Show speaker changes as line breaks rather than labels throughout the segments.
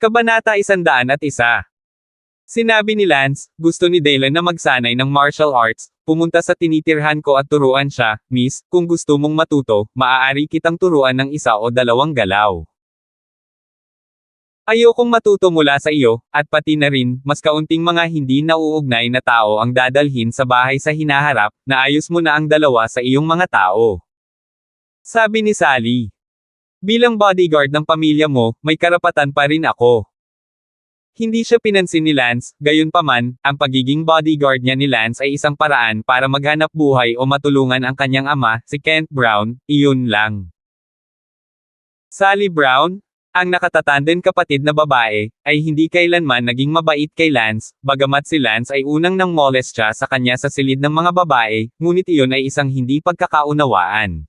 Kabanata 101. Sinabi ni Lance, gusto ni Dylan na magsanay ng martial arts, pumunta sa tinitirhan ko at turuan siya, Miss, kung gusto mong matuto, maaari kitang turuan ng 1 o 2 galaw. Ayokong matuto mula sa iyo, at pati na rin, mas kaunting mga hindi nauugnay na tao ang dadalhin sa bahay sa hinaharap, naayos mo na ang 2 sa iyong mga tao. Sabi ni Sally. Bilang bodyguard ng pamilya mo, may karapatan pa rin ako. Hindi siya pinansin ni Lance, gayunpaman, ang pagiging bodyguard niya ni Lance ay isang paraan para maghanap buhay o matulungan ang kanyang ama, si Kent Brown, iyon lang. Sally Brown, ang nakatatandang kapatid na babae, ay hindi kailanman naging mabait kay Lance, bagamat si Lance ay unang nang molest siya sa kanya sa silid ng mga babae, ngunit iyon ay isang hindi pagkakaunawaan.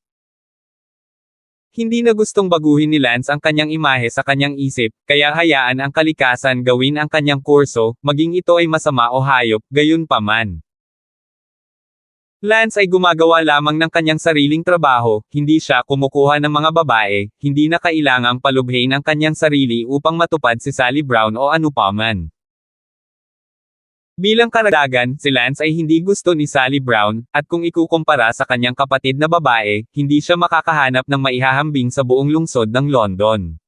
Hindi na gustong baguhin ni Lance ang kanyang imahe sa kanyang isip, kaya hayaan ang kalikasan gawin ang kanyang kurso, maging ito ay masama o hayop, gayunpaman. Lance ay gumagawa lamang ng kanyang sariling trabaho, hindi siya kumukuha ng mga babae, hindi na kailangang palubhin ang kanyang sarili upang matupad si Sally Brown o anupaman. Bilang karagdagan, si Lance ay hindi gusto ni Sally Brown, at kung ikukumpara sa kanyang kapatid na babae, hindi siya makakahanap ng maihahambing sa buong lungsod ng London.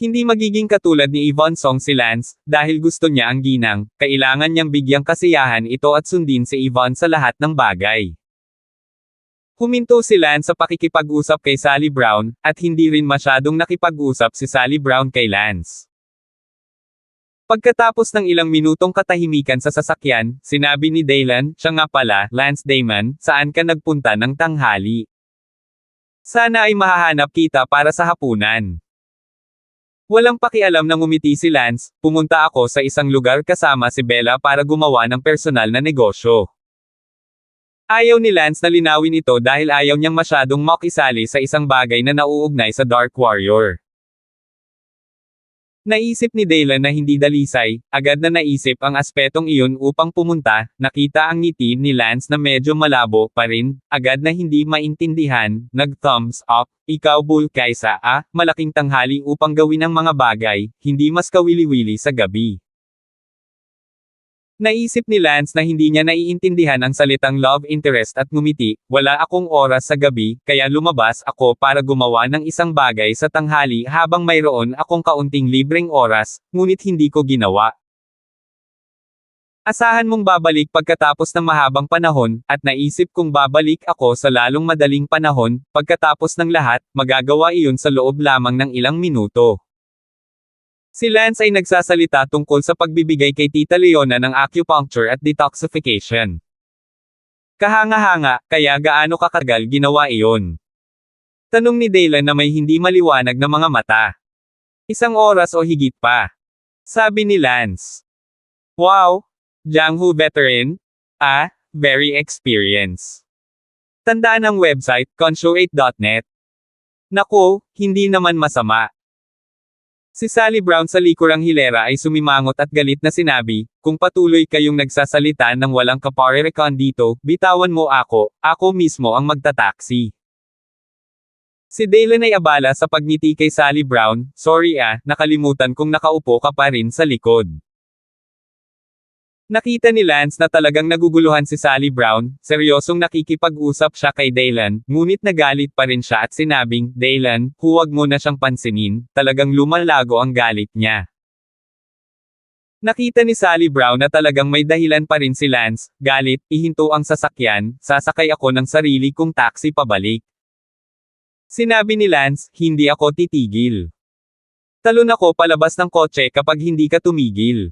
Hindi magiging katulad ni Yvonne Song si Lance, dahil gusto niya ang ginang, kailangan niyang bigyang kasiyahan ito at sundin si Yvonne sa lahat ng bagay. Huminto si Lance sa pakikipag-usap kay Sally Brown, at hindi rin masyadong nakipag-usap si Sally Brown kay Lance. Pagkatapos ng ilang minutong katahimikan sa sasakyan, sinabi ni Dylan, siya nga pala, Lance Damon, saan ka nagpunta ng tanghali? Sana ay mahahanap kita para sa hapunan. Walang pakialam na ngumiti si Lance, pumunta ako sa isang lugar kasama si Bella para gumawa ng personal na negosyo. Ayaw ni Lance na linawin ito dahil ayaw niyang masyadong makisali sa isang bagay na nauugnay sa Dark Warrior. Naisip ni Dylan na hindi dalisay, agad na naisip ang aspetong iyon upang pumunta, nakita ang ngiti ni Lance na medyo malabo pa rin, agad na hindi maintindihan, nag-thumbs up, ikaw bull kaysa malaking tanghali upang gawin ang mga bagay, hindi mas kawili-wili sa gabi. Naisip ni Lance na hindi niya naiintindihan ang salitang love interest at ngumiti, wala akong oras sa gabi, kaya lumabas ako para gumawa ng isang bagay sa tanghali habang mayroon akong kaunting libreng oras, ngunit hindi ko ginawa. Asahan mong babalik pagkatapos ng mahabang panahon, at naisip kong babalik ako sa lalong madaling panahon, pagkatapos ng lahat, magagawa iyon sa loob lamang ng ilang minuto. Si Lance ay nagsasalita tungkol sa pagbibigay kay Tita Leona ng acupuncture at detoxification. Kahanga-hanga, kaya gaano katagal ginawa iyon? Tanong ni Dylan na may hindi maliwanag na mga mata. 1 oras o higit pa. Sabi ni Lance. Wow! Jianghu veteran? Very experienced. Tandaan ang website, conshoate.net. Naku, hindi naman masama. Si Sally Brown sa likurang hilera ay sumimangot at galit na sinabi, kung patuloy kayong nagsasalita ng walang kaparerekan dito, bitawan mo ako mismo ang magtataksi. Si Dylan ay abala sa pagngiti kay Sally Brown, sorry nakalimutan kong nakaupo ka pa rin sa likod. Nakita ni Lance na talagang naguguluhan si Sally Brown, seryosong nakikipag-usap siya kay Dylan, ngunit nagalit pa rin siya at sinabing, Dylan, huwag mo na siyang pansinin, talagang lumalago ang galit niya. Nakita ni Sally Brown na talagang may dahilan pa rin si Lance, galit, ihinto ang sasakyan, sasakay ako ng sarili kong taxi pabalik. Sinabi ni Lance, hindi ako titigil. Talon ako palabas ng kotse kapag hindi ka tumigil.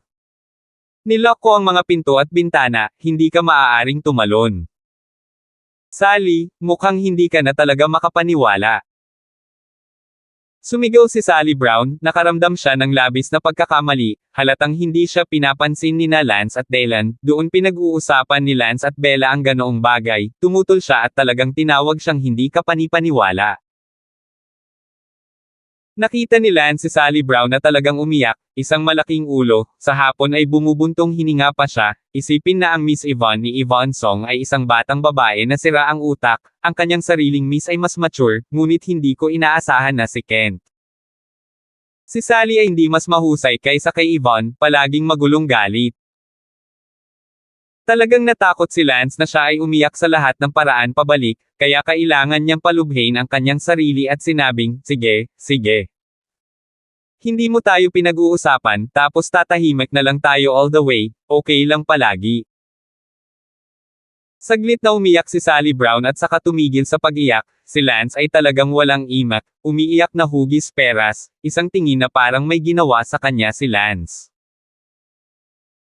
Nilock ko ang mga pinto at bintana, hindi ka maaaring tumalon. Sally, mukhang hindi ka na talaga makapaniwala. Sumigaw si Sally Brown, nakaramdam siya ng labis na pagkakamali, halatang hindi siya pinapansin ni na Lance at Dylan, doon pinag-uusapan ni Lance at Bella ang ganoong bagay, tumutol siya at talagang tinawag siyang hindi kapanipaniwala. Nakita ni Lance si Sally Brown na talagang umiyak, isang malaking ulo, sa hapon ay bumubuntong hininga pa siya, isipin na ang Miss Yvonne ni Yvonne Song ay isang batang babae na sira ang utak, ang kanyang sariling Miss ay mas mature, ngunit hindi ko inaasahan na si Kent. Si Sally ay hindi mas mahusay kaysa kay Yvonne, palaging magulong galit. Talagang natakot si Lance na siya ay umiyak sa lahat ng paraan pabalik, kaya kailangan niyang palubhin ang kanyang sarili at sinabing, sige, sige. Hindi mo tayo pinag-uusapan, tapos tatahimik na lang tayo all the way, okay lang palagi. Saglit na umiyak si Sally Brown at saka tumigil sa pag-iyak, si Lance ay talagang walang imak, umiiyak na hugis peras, isang tingin na parang may ginawa sa kanya si Lance.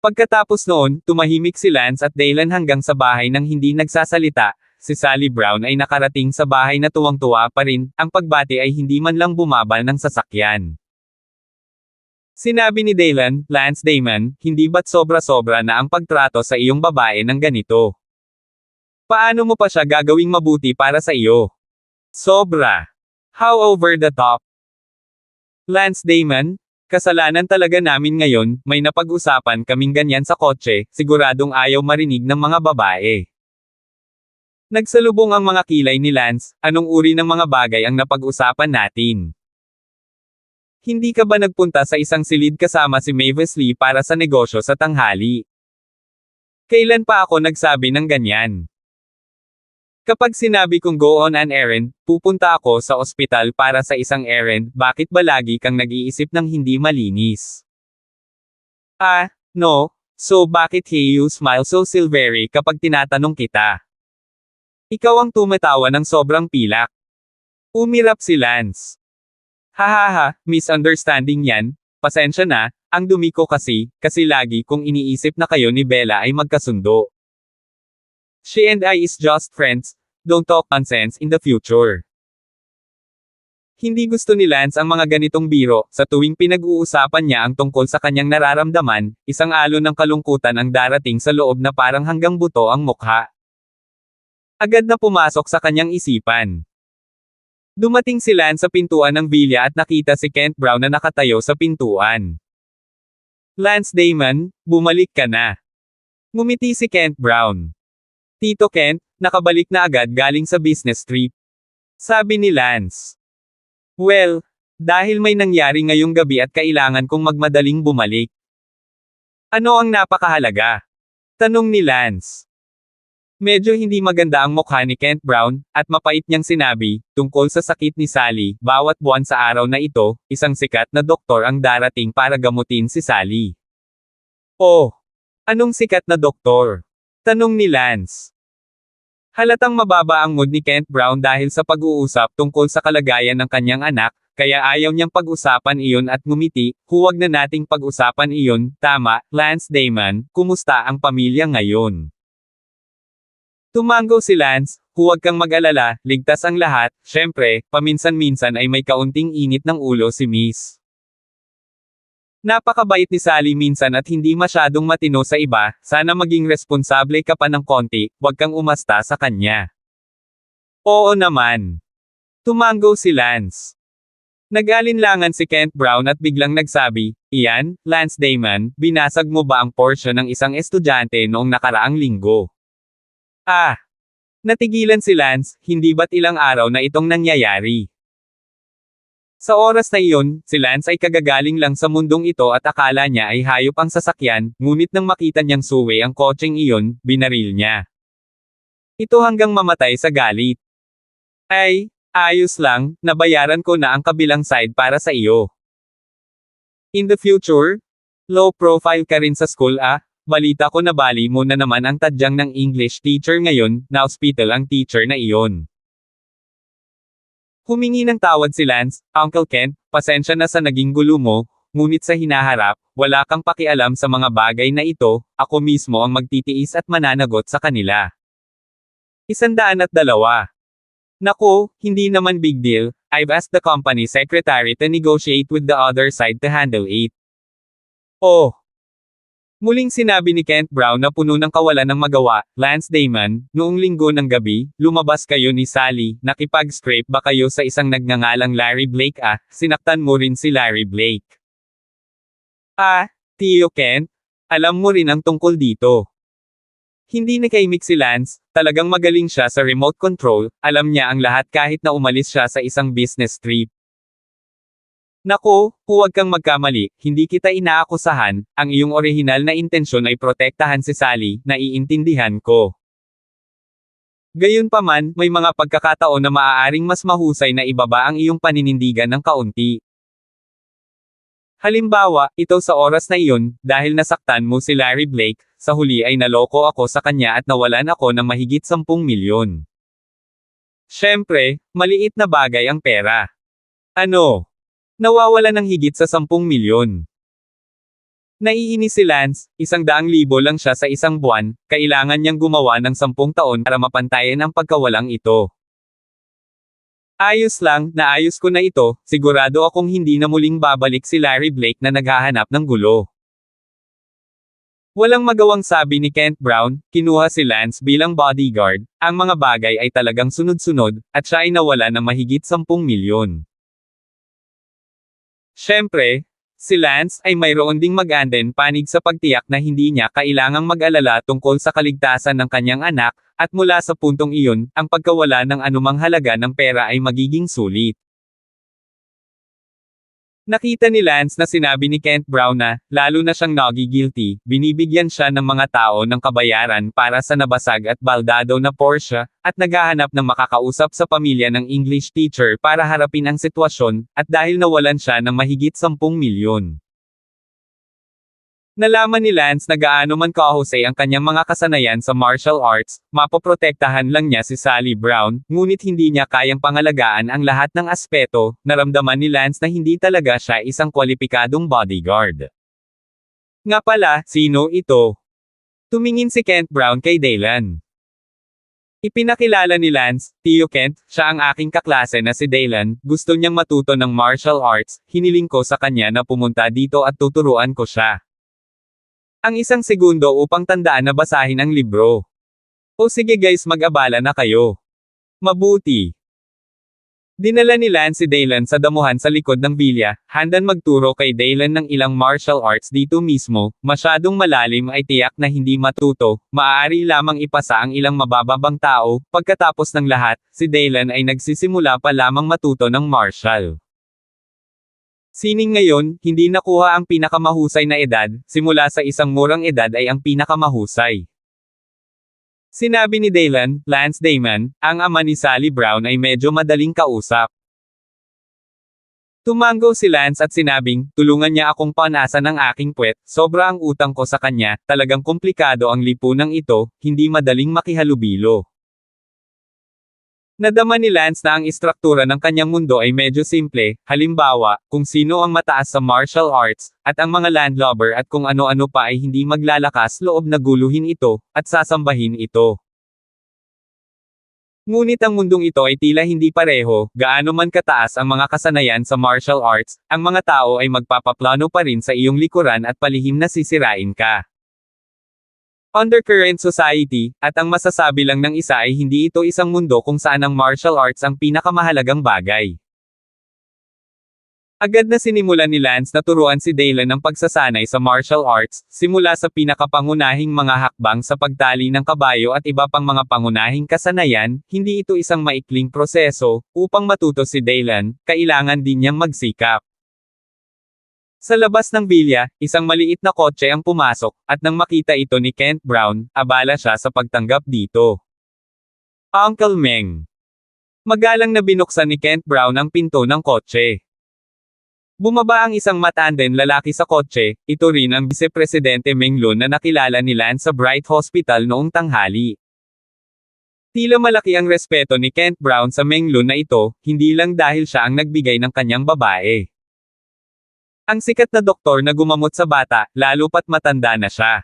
Pagkatapos noon, tumahimik si Lance at Dylan hanggang sa bahay nang hindi nagsasalita, si Sally Brown ay nakarating sa bahay na tuwang-tuwa pa rin, ang pagbati ay hindi man lang bumabal ng sasakyan. Sinabi ni Dylan, Lance Damon, hindi ba't sobra-sobra na ang pagtrato sa iyong babae ng ganito? Paano mo pa siya gagawing mabuti para sa iyo? Sobra. How over the top? Lance Damon, kasalanan talaga namin ngayon, may napag-usapan kaming ganyan sa kotse, siguradong ayaw marinig ng mga babae. Nagsalubong ang mga kilay ni Lance, anong uri ng mga bagay ang napag-usapan natin? Hindi ka ba nagpunta sa isang silid kasama si Mavis Lee para sa negosyo sa tanghali? Kailan pa ako nagsabi ng ganyan? Kapag sinabi kong go on an errand, pupunta ako sa ospital para sa isang errand, bakit ba lagi kang nag-iisip ng hindi malinis? No, so bakit you smile so silvery kapag tinatanong kita? Ikaw ang tumatawa ng sobrang pilak. Umirap si Lance. Hahaha, misunderstanding yan, pasensya na, ang dumi ko kasi lagi kong iniisip na kayo ni Bella ay magkasundo. She and I is just friends, don't talk nonsense in the future. Hindi gusto ni Lance ang mga ganitong biro, sa tuwing pinag-uusapan niya ang tungkol sa kanyang nararamdaman, isang alon ng kalungkutan ang darating sa loob na parang hanggang buto ang mukha. Agad na pumasok sa kanyang isipan. Dumating si Lance sa pintuan ng villa at nakita si Kent Brown na nakatayo sa pintuan. Lance Damon, bumalik ka na. Ngumiti si Kent Brown. Tito Kent, nakabalik na agad galing sa business trip. Sabi ni Lance. Well, dahil may nangyari ngayong gabi at kailangan kong magmadaling bumalik. Ano ang napakahalaga? Tanong ni Lance. Medyo hindi maganda ang mukha ni Kent Brown, at mapait niyang sinabi, tungkol sa sakit ni Sally, bawat buwan sa araw na ito, isang sikat na doktor ang darating para gamutin si Sally. Oh, anong sikat na doktor? Tanong ni Lance. Halatang mababa ang mood ni Kent Brown dahil sa pag-uusap tungkol sa kalagayan ng kanyang anak, kaya ayaw niyang pag-usapan iyon at ngumiti, huwag na nating pag-usapan iyon, tama, Lance Damon, kumusta ang pamilya ngayon? Tumango si Lance, huwag kang mag-alala, ligtas ang lahat, syempre, paminsan-minsan ay may kaunting init ng ulo si Miss. Napakabait ni Sally minsan at hindi masyadong matino sa iba, sana maging responsable ka pa ng konti, huwag kang umasta sa kanya. Oo naman. Tumango si Lance. Nag-alinlangan si Kent Brown at biglang nagsabi, Iyan, Lance Damon, binasag mo ba ang portion ng isang estudyante noong nakaraang linggo? Natigilan si Lance, hindi ba't ilang araw na itong nangyayari? Sa oras na iyon, si Lance ay kagagaling lang sa mundong ito at akala niya ay hayop ang sasakyan, ngunit nang makita niyang suwi ang kotseng iyon, binaril niya. Ito hanggang mamatay sa galit. Ay, ayos lang, nabayaran ko na ang kabilang side para sa iyo. In the future, low profile ka rin sa school balita ko na bali mo na naman ang tadyang ng English teacher ngayon, na hospital ang teacher na iyon. Humingi ng tawad si Lance, Uncle Kent, pasensya na sa naging gulo mo, ngunit sa hinaharap, wala kang pakialam sa mga bagay na ito, ako mismo ang magtitiis at mananagot sa kanila. 102. Naku, hindi naman big deal, I've asked the company secretary to negotiate with the other side to handle it. Oh! Muling sinabi ni Kent Brown na puno ng kawalan ng magawa, Lance Damon, noong linggo ng gabi, lumabas kayo ni Sally, nakipag-scrape ba kayo sa isang nagngangalang Larry Blake sinaktan mo rin si Larry Blake. Tio Kent, alam mo rin ang tungkol dito. Hindi nakaimik si Lance, talagang magaling siya sa remote control, alam niya ang lahat kahit na umalis siya sa isang business trip. Naku, huwag kang magkamali, hindi kita inaakusahan, ang iyong orihinal na intensyon ay protektahan si Sally, naiintindihan ko. Gayunpaman, may mga pagkakataon na maaaring mas mahusay na ibaba ang iyong paninindigan ng kaunti. Halimbawa, ito sa oras na iyon, dahil nasaktan mo si Larry Blake, sa huli ay naloko ako sa kanya at nawalan ako ng mahigit 10 milyon. Siyempre, maliit na bagay ang pera. Ano? Nawawala ng higit sa 10 milyon. Naiinis si Lance, 100,000 lang siya sa isang buwan, kailangan niyang gumawa ng 10 taon para mapantayan ang pagkawalang ito. Ayos lang, naayos ko na ito, sigurado akong hindi na muling babalik si Larry Blake na naghahanap ng gulo. Walang magawang sabi ni Kent Brown, kinuha si Lance bilang bodyguard, ang mga bagay ay talagang sunod-sunod, at siya ay nawala ng mahigit 10 milyon. Siyempre, si Lance ay mayroon ding mag-anden panig sa pagtiyak na hindi niya kailangang mag-alala tungkol sa kaligtasan ng kanyang anak, at mula sa puntong iyon, ang pagkawala ng anumang halaga ng pera ay magiging sulit. Nakita ni Lance na sinabi ni Kent Brown na, lalo na siyang nagigilty, binibigyan siya ng mga tao ng kabayaran para sa nabasag at baldado na Porsche, at naghahanap ng makakausap sa pamilya ng English teacher para harapin ang sitwasyon, at dahil nawalan siya ng mahigit 10 milyon. Nalaman ni Lance na gaano man kahusay ang kanyang mga kasanayan sa martial arts, mapoprotektahan lang niya si Sally Brown, ngunit hindi niya kayang pangalagaan ang lahat ng aspeto, naramdaman ni Lance na hindi talaga siya isang kwalipikadong bodyguard. Nga pala, sino ito? Tumingin si Kent Brown kay Daylan. Ipinakilala ni Lance, Tio Kent, siya ang aking kaklase na si Daylan, gusto niyang matuto ng martial arts, hiniling ko sa kanya na pumunta dito at tuturuan ko siya. Ang 1 segundo upang tandaan na basahin ang libro. O sige guys, mag-abala na kayo. Mabuti. Dinala ni Lance si Daylan sa damuhan sa likod ng bilya, handang magturo kay Daylan ng ilang martial arts dito mismo, masyadong malalim ay tiyak na hindi matuto, maaari lamang ipasa ang ilang mabababang tao, pagkatapos ng lahat, si Daylan ay nagsisimula pa lamang matuto ng martial. Sining ngayon, hindi nakuha ang pinakamahusay na edad, simula sa isang murang edad ay ang pinakamahusay. Sinabi ni Daylan, Lance Damon, ang ama ni Sally Brown ay medyo madaling kausap. Tumango si Lance at sinabing, tulungan niya akong panasan ng aking puwet, sobra ang utang ko sa kanya, talagang komplikado ang lipunang ito, hindi madaling makihalubilo. Nadama ni Lance na ang istruktura ng kanyang mundo ay medyo simple, halimbawa, kung sino ang mataas sa martial arts, at ang mga landlubber at kung ano-ano pa ay hindi maglalakas loob na guluhin ito, at sasambahin ito. Ngunit ang mundong ito ay tila hindi pareho, gaano man kataas ang mga kasanayan sa martial arts, ang mga tao ay magpapaplano pa rin sa iyong likuran at palihim na sisirain ka. Undercurrent society, at ang masasabi lang ng isa ay hindi ito isang mundo kung saan ang martial arts ang pinakamahalagang bagay. Agad na sinimulan ni Lance na turuan si Daylan ng pagsasanay sa martial arts, simula sa pinakapangunahing mga hakbang sa pagtali ng kabayo at iba pang mga pangunahing kasanayan, hindi ito isang maikling proseso, upang matuto si Daylan, kailangan din niyang magsikap. Sa labas ng bilya, isang maliit na kotse ang pumasok, at nang makita ito ni Kent Brown, abala siya sa pagtanggap dito. Uncle Meng. Magalang na binuksan ni Kent Brown ang pinto ng kotse. Bumaba ang isang matandang lalaki sa kotse, ito rin ang Vice-Presidente Meng Lun na nakilala ni Lance sa Bright Hospital noong tanghali. Tila malaki ang respeto ni Kent Brown sa Meng Lun na ito, hindi lang dahil siya ang nagbigay ng kanyang babae. Ang sikat na doktor na gumamot sa bata, lalo pat matanda na siya.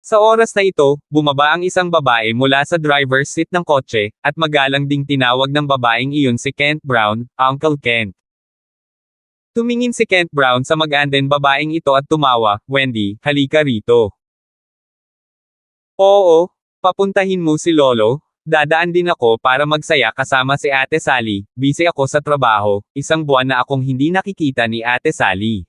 Sa oras na ito, bumaba ang isang babae mula sa driver's seat ng kotse, at magalang ding tinawag ng babaeng iyon si Kent Brown, Uncle Kent. Tumingin si Kent Brown sa mag-anden babaeng ito at tumawa, Wendy, halika rito. Oo, papuntahin mo si Lolo. Dadaan din ako para magsaya kasama si Ate Sally, busy ako sa trabaho, 1 buwan na akong hindi nakikita ni Ate Sally.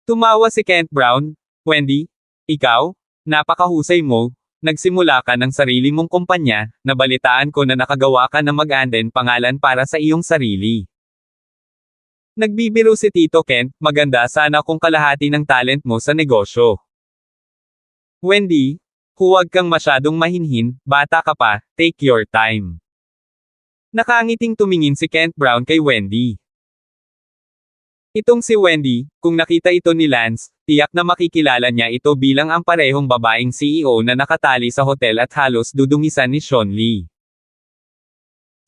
Tumawa si Kent Brown, Wendy, ikaw? Napakahusay mo, nagsimula ka ng sarili mong kumpanya, nabalitaan ko na nakagawa ka ng mag-anden pangalan para sa iyong sarili. Nagbibiro si Tito Kent, maganda sana kung kalahati ng talent mo sa negosyo. Wendy, huwag kang masyadong mahinhin, bata ka pa, take your time. Nakangiting tumingin si Kent Brown kay Wendy. Itong si Wendy, kung nakita ito ni Lance, tiyak na makikilala niya ito bilang ang parehong babaeng CEO na nakatali sa hotel at halos dudungisan ni Sean Lee.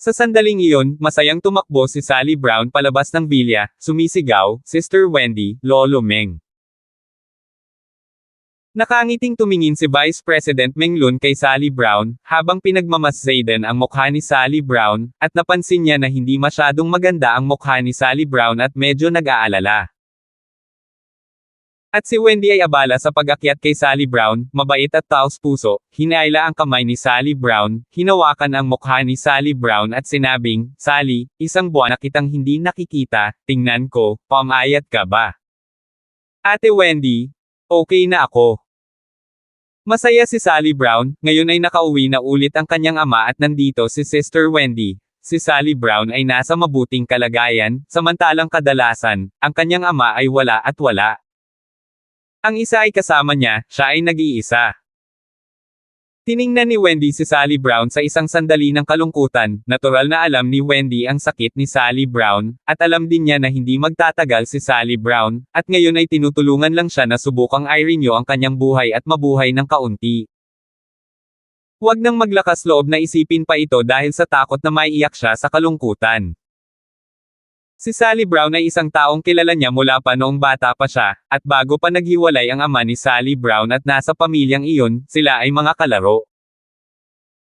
Sa sandaling iyon, masayang tumakbo si Sally Brown palabas ng bilya, sumisigaw, Sister Wendy, Lolo Meng. Nakangiting tumingin si Vice President Meng Lun kay Sally Brown, habang pinagmamasdan ang mukha ni Sally Brown, at napansin niya na hindi masyadong maganda ang mukha ni Sally Brown at medyo nag-aalala. At si Wendy ay abala sa pag-akyat kay Sally Brown, mabait at taos-puso, hinayla ang kamay ni Sally Brown, hinawakan ang mukha ni Sally Brown at sinabing, Sally, isang buwan na kitang hindi nakikita, tingnan ko, pamayat ka ba? Ate Wendy, okay na ako. Masaya si Sally Brown, ngayon ay nakauwi na ulit ang kanyang ama at nandito si Sister Wendy. Si Sally Brown ay nasa mabuting kalagayan, samantalang kadalasan, ang kanyang ama ay wala at wala. Ang isa ay kasama niya, siya ay nag-iisa. Tiningnan ni Wendy si Sally Brown sa isang sandali ng kalungkutan, natural na alam ni Wendy ang sakit ni Sally Brown, at alam din niya na hindi magtatagal si Sally Brown, at ngayon ay tinutulungan lang siya na subukang i-renew ang kanyang buhay at mabuhay ng kaunti. Huwag nang maglakas loob na isipin pa ito dahil sa takot na maiiyak siya sa kalungkutan. Si Sally Brown ay isang taong kilala niya mula pa noong bata pa siya, at bago pa naghiwalay ang ama ni Sally Brown at nasa pamilyang iyon, sila ay mga kalaro.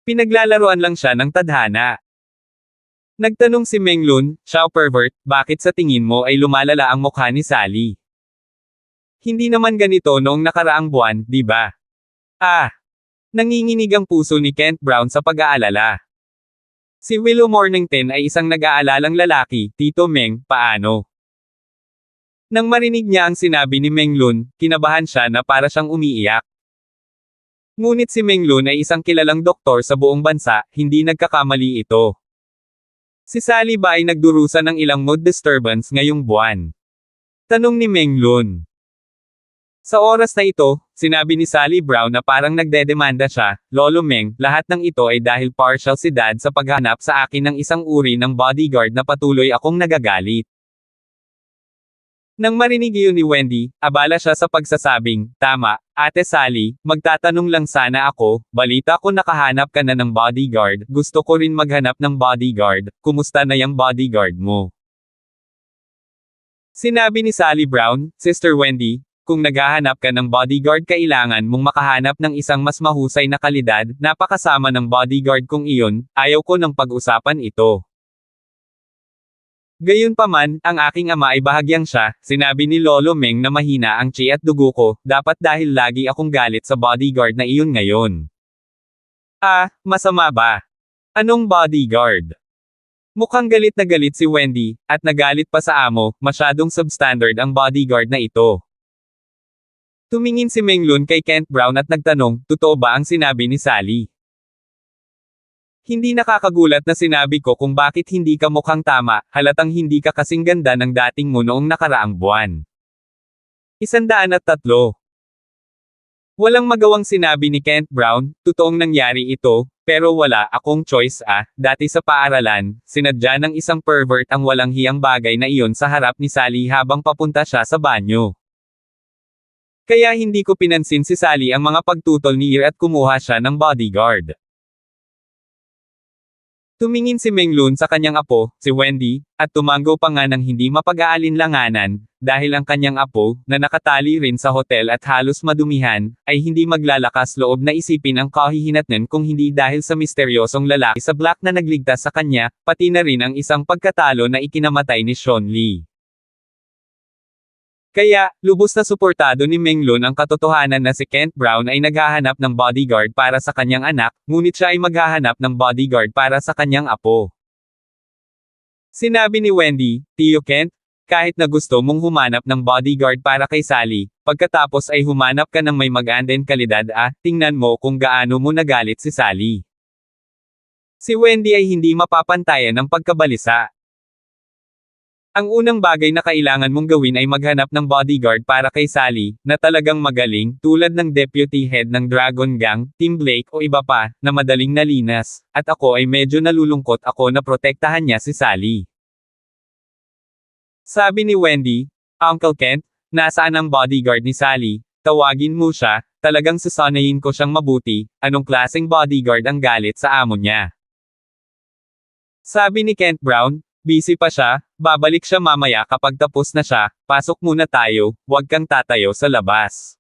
Pinaglalaroan lang siya ng tadhana. Nagtanong si Meng Lun, Xiao pervert, bakit sa tingin mo ay lumalala ang mukha ni Sally? Hindi naman ganito noong nakaraang buwan, di ba? Nanginginig ang puso ni Kent Brown sa pag-aalala. Si Willow Mornington ay isang nag-aalalang lalaki, Tito Meng, paano? Nang marinig niya ang sinabi ni Meng Lun, kinabahan siya na para siyang umiiyak. Ngunit si Meng Lun ay isang kilalang doktor sa buong bansa, hindi nagkakamali ito. Si Sally ba ay nagdurusa ng ilang mood disturbance ngayong buwan? Tanong ni Meng Lun. Sa oras na ito, sinabi ni Sally Brown na parang nagdedemanda siya, Lolo Meng, lahat ng ito ay dahil partial si Dad sa paghanap sa akin ng isang uri ng bodyguard na patuloy akong nagagalit. Nang marinig iyon ni Wendy, abala siya sa pagsasabing, tama, Ate Sally, magtatanong lang sana ako, balita ko nakahanap ka na ng bodyguard, gusto ko rin maghanap ng bodyguard, kumusta na yung bodyguard mo? Sinabi ni Sally Brown, Sister Wendy, kung naghahanap ka ng bodyguard kailangan mong makahanap ng isang mas mahusay na kalidad, napakasama ng bodyguard kong iyon, ayaw ko ng pag-usapan ito. Gayunpaman, ang aking ama ay bahagyang siya, sinabi ni Lolo Meng na mahina ang chi at dugo ko, dapat dahil lagi akong galit sa bodyguard na iyon ngayon. Masama ba? Anong bodyguard? Mukhang galit na galit si Wendy, at nagalit pa sa amo, masyadong substandard ang bodyguard na ito. Tumingin si Meng Lun kay Kent Brown at nagtanong, totoo ba ang sinabi ni Sally? Hindi nakakagulat na sinabi ko kung bakit hindi ka mukhang tama, halatang hindi ka kasing ganda ng dating mo noong nakaraang buwan. 103. Walang magawang sinabi ni Kent Brown, totoong nangyari ito, pero wala akong choice dati sa paaralan, sinadya ng isang pervert ang walang hiyang bagay na iyon sa harap ni Sally habang papunta siya sa banyo. Kaya hindi ko pinansin si Sally ang mga pagtutol ni Ir at kumuha siya ng bodyguard. Tumingin si Meng Lun sa kanyang apo, si Wendy, at tumango pa nga ng hindi mapag-aalinlanganan, dahil ang kanyang apo, na nakatali rin sa hotel at halos madumihan, ay hindi maglalakas loob na isipin ang kahihinatnan kung hindi dahil sa misteryosong lalaki sa black na nagligtas sa kanya, pati na rin ang isang pagkatalo na ikinamatay ni Sean Lee. Kaya, lubos na suportado ni Meng Lun ang katotohanan na si Kent Brown ay naghahanap ng bodyguard para sa kanyang anak, ngunit siya ay maghahanap ng bodyguard para sa kanyang apo. Sinabi ni Wendy, Tio Kent, kahit na gusto mong humanap ng bodyguard para kay Sally, pagkatapos ay humanap ka ng may magandang kalidad tingnan mo kung gaano mo nagalit si Sally. Si Wendy ay hindi mapapantayan ng pagkabalisa. Ang unang bagay na kailangan mong gawin ay maghanap ng bodyguard para kay Sally, na talagang magaling, tulad ng deputy head ng Dragon Gang, Team Blake o iba pa, na madaling nalinas, at ako ay medyo nalulungkot ako na protektahan niya si Sally. Sabi ni Wendy, Uncle Kent, nasaan ang bodyguard ni Sally? Tawagin mo siya, talagang sasanayin ko siyang mabuti, anong klaseng bodyguard ang galit sa amo niya. Sabi ni Kent Brown, busy pa siya, babalik siya mamaya kapag tapos na siya, pasok muna tayo, huwag kang tatayo sa labas.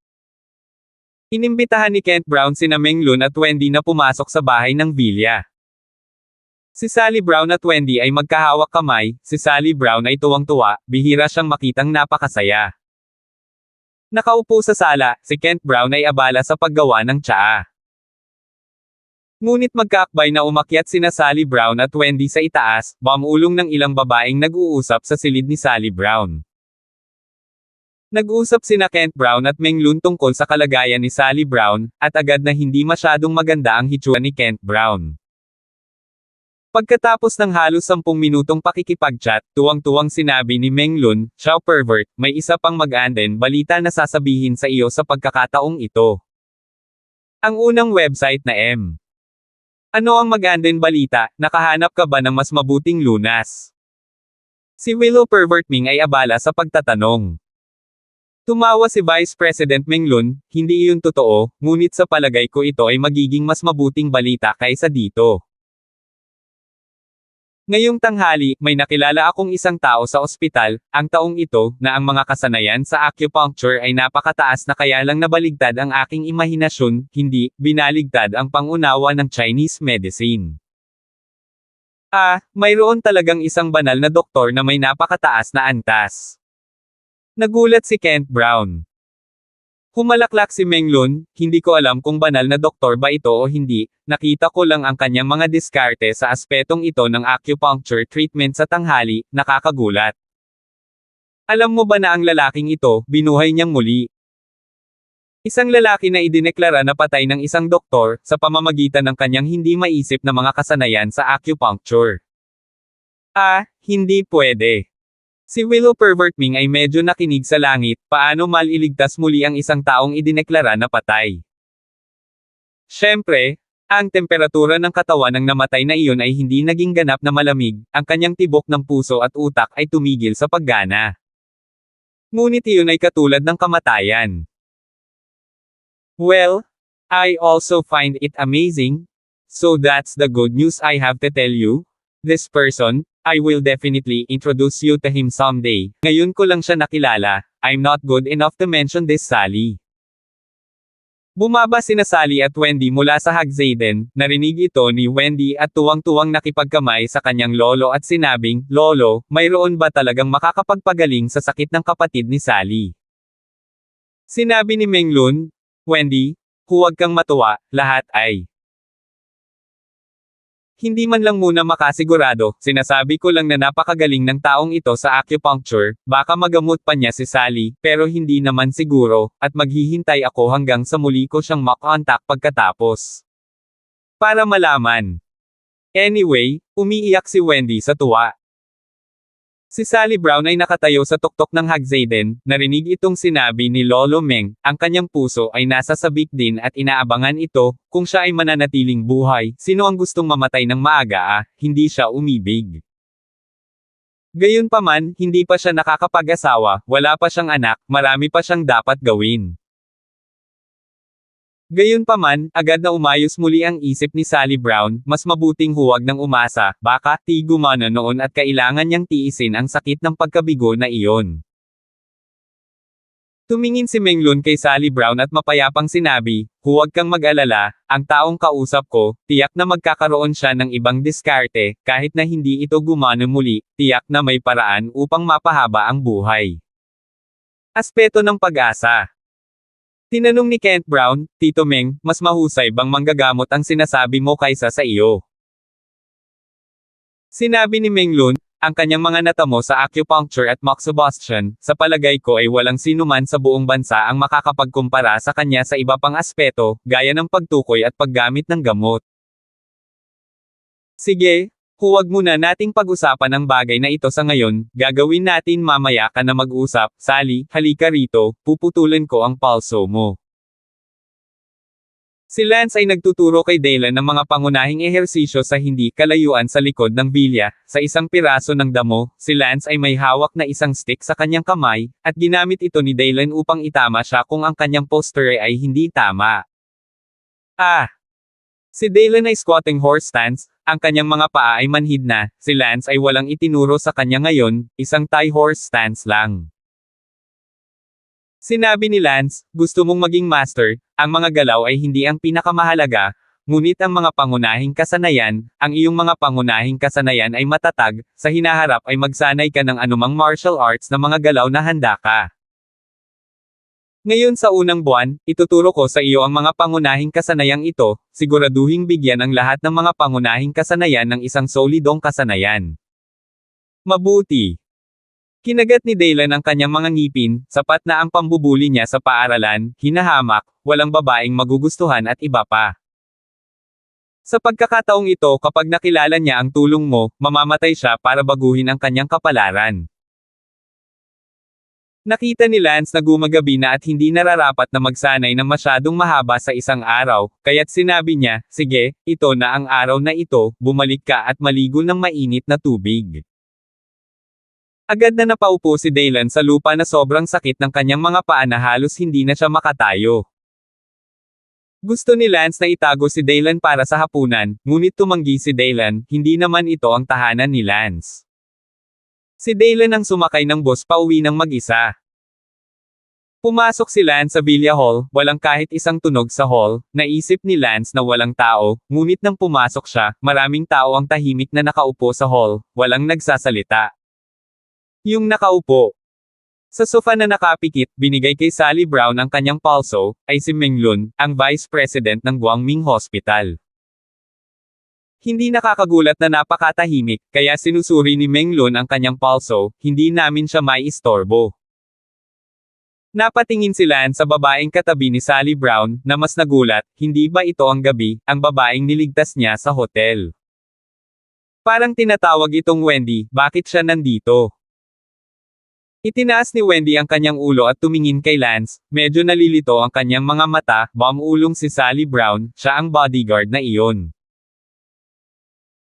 Inimbitahan ni Kent Brown sina Menglun at Wendy na pumasok sa bahay ng Villa. Si Sally Brown at Wendy ay magkahawak kamay, si Sally Brown ay tuwang-tuwa, bihira siyang makitang napakasaya. Nakaupo sa sala, si Kent Brown ay abala sa paggawa ng tsaa. Ngunit magkaakbay na umakyat sina Sally Brown at Wendy sa itaas, bamulong ng ilang babaeng nag-uusap sa silid ni Sally Brown. Nag-usap sina Kent Brown at Menglun tungkol sa kalagayan ni Sally Brown, at agad na hindi masyadong maganda ang hitsura ni Kent Brown. Pagkatapos ng halos 10 minutong pakikipag-chat, tuwang-tuwang sinabi ni Menglun, "Ciao pervert, may isa pang mag-anden balita na sasabihin sa iyo sa pagkakataong ito." Ang unang website na M. Ano ang mag-anden balita, nakahanap ka ba ng mas mabuting lunas? Si Willow Pervert Ming ay abala sa pagtatanong. Tumawa si Vice President Menglun, hindi iyon totoo, ngunit sa palagay ko ito ay magiging mas mabuting balita kaysa dito. Ngayong tanghali, may nakilala akong isang tao sa ospital, ang taong ito, na ang mga kasanayan sa acupuncture ay napakataas na kaya lang nabaligtad ang aking imahinasyon, hindi, binaligtad ang pangunawa ng Chinese medicine. Mayroon talagang isang banal na doktor na may napakataas na antas. Nagulat si Kent Brown. Humalaklak si Menglun, hindi ko alam kung banal na doktor ba ito o hindi, nakita ko lang ang kanyang mga diskarte sa aspetong ito ng acupuncture treatment sa tanghali, nakakagulat. Alam mo ba na ang lalaking ito, binuhay niyang muli? Isang lalaki na idineklara na patay ng isang doktor, sa pamamagitan ng kanyang hindi maisip na mga kasanayan sa acupuncture. Hindi pwede. Si Willow Pervert Ming ay medyo nakinig sa langit, paano maliligtas muli ang isang taong idineklara na patay. Siyempre, ang temperatura ng katawan ng namatay na iyon ay hindi naging ganap na malamig, ang kanyang tibok ng puso at utak ay tumigil sa paggana. Ngunit iyon ay katulad ng kamatayan. Well, I also find it amazing. So that's the good news I have to tell you. This person, I will definitely introduce you to him someday. Ngayon ko lang siya nakilala, I'm not good enough to mention this Sally. Bumaba sina Sally at Wendy mula sa Hagzayden, narinig ito ni Wendy at tuwang-tuwang nakipagkamay sa kanyang lolo at sinabing, "Lolo, mayroon ba talagang makakapagpagaling sa sakit ng kapatid ni Sally?" Sinabi ni Menglun, "Wendy, huwag kang matuwa, lahat ay hindi man lang muna makasigurado, sinasabi ko lang na napakagaling ng taong ito sa acupuncture, baka magamot pa niya si Sally, pero hindi naman siguro, at maghihintay ako hanggang sa muli ko siyang makontak pagkatapos. Para malaman." Anyway, umiiyak si Wendy sa tuwa. Si Sally Brown ay nakatayo sa tuktok ng Hagzayden, narinig itong sinabi ni Lolo Meng, ang kanyang puso ay nasa sabik din at inaabangan ito, kung siya ay mananatiling buhay, sino ang gustong mamatay ng maaga hindi siya umibig. Gayunpaman, hindi pa siya nakakapag-asawa, wala pa siyang anak, marami pa siyang dapat gawin. Gayunpaman, agad na umayos muli ang isip ni Sally Brown, mas mabuting huwag nang umasa, baka, gumana noon at kailangan niyang tiisin ang sakit ng pagkabigo na iyon. Tumingin si Menglun kay Sally Brown at mapayapang sinabi, "Huwag kang mag-alala, ang taong kausap ko, tiyak na magkakaroon siya ng ibang diskarte, kahit na hindi ito gumana muli, tiyak na may paraan upang mapahaba ang buhay." Aspeto ng pag-asa. Tinanong ni Kent Brown, "Tito Meng, mas mahusay bang manggagamot ang sinasabi mo kaysa sa iyo?" Sinabi ni Menglun, ang kanyang mga natamo sa acupuncture at moxibustion, sa palagay ko ay walang sinuman sa buong bansa ang makakapagkumpara sa kanya sa iba pang aspeto, gaya ng pagtukoy at paggamit ng gamot. Sige, Huwag muna nating pag-usapan ang bagay na ito sa ngayon, gagawin natin mamaya ka na mag-usap, Sally, halika rito, puputulin ko ang palso mo. Si Lance ay nagtuturo kay Daylan ng mga pangunahing ehersisyo sa hindi kalayuan sa likod ng bilya. Sa isang piraso ng damo, si Lance ay may hawak na isang stick sa kanyang kamay, at ginamit ito ni Daylan upang itama siya kung ang kanyang posture ay hindi tama. Si Daylan ay squatting horse stance, ang kanyang mga paa ay manhid na, si Lance ay walang itinuro sa kanya ngayon, isang Thai horse stance lang. Sinabi ni Lance, gusto mong maging master, ang mga galaw ay hindi ang pinakamahalaga, ngunit ang mga pangunahing kasanayan, ang iyong mga pangunahing kasanayan ay matatag, sa hinaharap ay magsanay ka ng anumang martial arts na mga galaw na handa ka. Ngayon sa unang buwan, ituturo ko sa iyo ang mga pangunahing kasanayang ito, siguraduhing bigyan ang lahat ng mga pangunahing kasanayan ng isang solidong kasanayan. Mabuti. Kinagat ni Daylan ang kanyang mga ngipin, sapat na ang pambubuli niya sa paaralan, hinahamak, walang babaeng magugustuhan at iba pa. Sa pagkakataong ito kapag nakilala niya ang tulong mo, mamamatay siya para baguhin ang kanyang kapalaran. Nakita ni Lance na gumagabi na at hindi nararapat na magsanay ng masyadong mahaba sa isang araw, kaya't sinabi niya, sige, ito na ang araw na ito, bumalik ka at maligo ng mainit na tubig. Agad na napaupo si Daylan sa lupa na sobrang sakit ng kanyang mga paa na halos hindi na siya makatayo. Gusto ni Lance na itago si Daylan para sa hapunan, ngunit tumanggi si Daylan, hindi naman ito ang tahanan ni Lance. Si Daylan ang sumakay ng bus pauwi ng mag-isa. Pumasok si Lance sa Villa Hall, walang kahit isang tunog sa hall, naisip ni Lance na walang tao, ngunit nang pumasok siya, maraming tao ang tahimik na nakaupo sa hall, walang nagsasalita. Yung nakaupo sa sofa na nakapikit, binigay kay Sally Brown ang kanyang palso, ay si Meng Lun, ang Vice President ng Guangming Hospital. Hindi nakakagulat na napakatahimik, kaya sinusuri ni Meng Lun ang kanyang palso, hindi namin siya maiistorbo. Napatingin si Lance sa babaeng katabi ni Sally Brown, na mas nagulat, hindi ba ito ang gabi, ang babaeng niligtas niya sa hotel. Parang tinatawag itong Wendy, bakit siya nandito? Itinaas ni Wendy ang kanyang ulo at tumingin kay Lance, medyo nalilito ang kanyang mga mata, ulong si Sally Brown, siya ang bodyguard na iyon.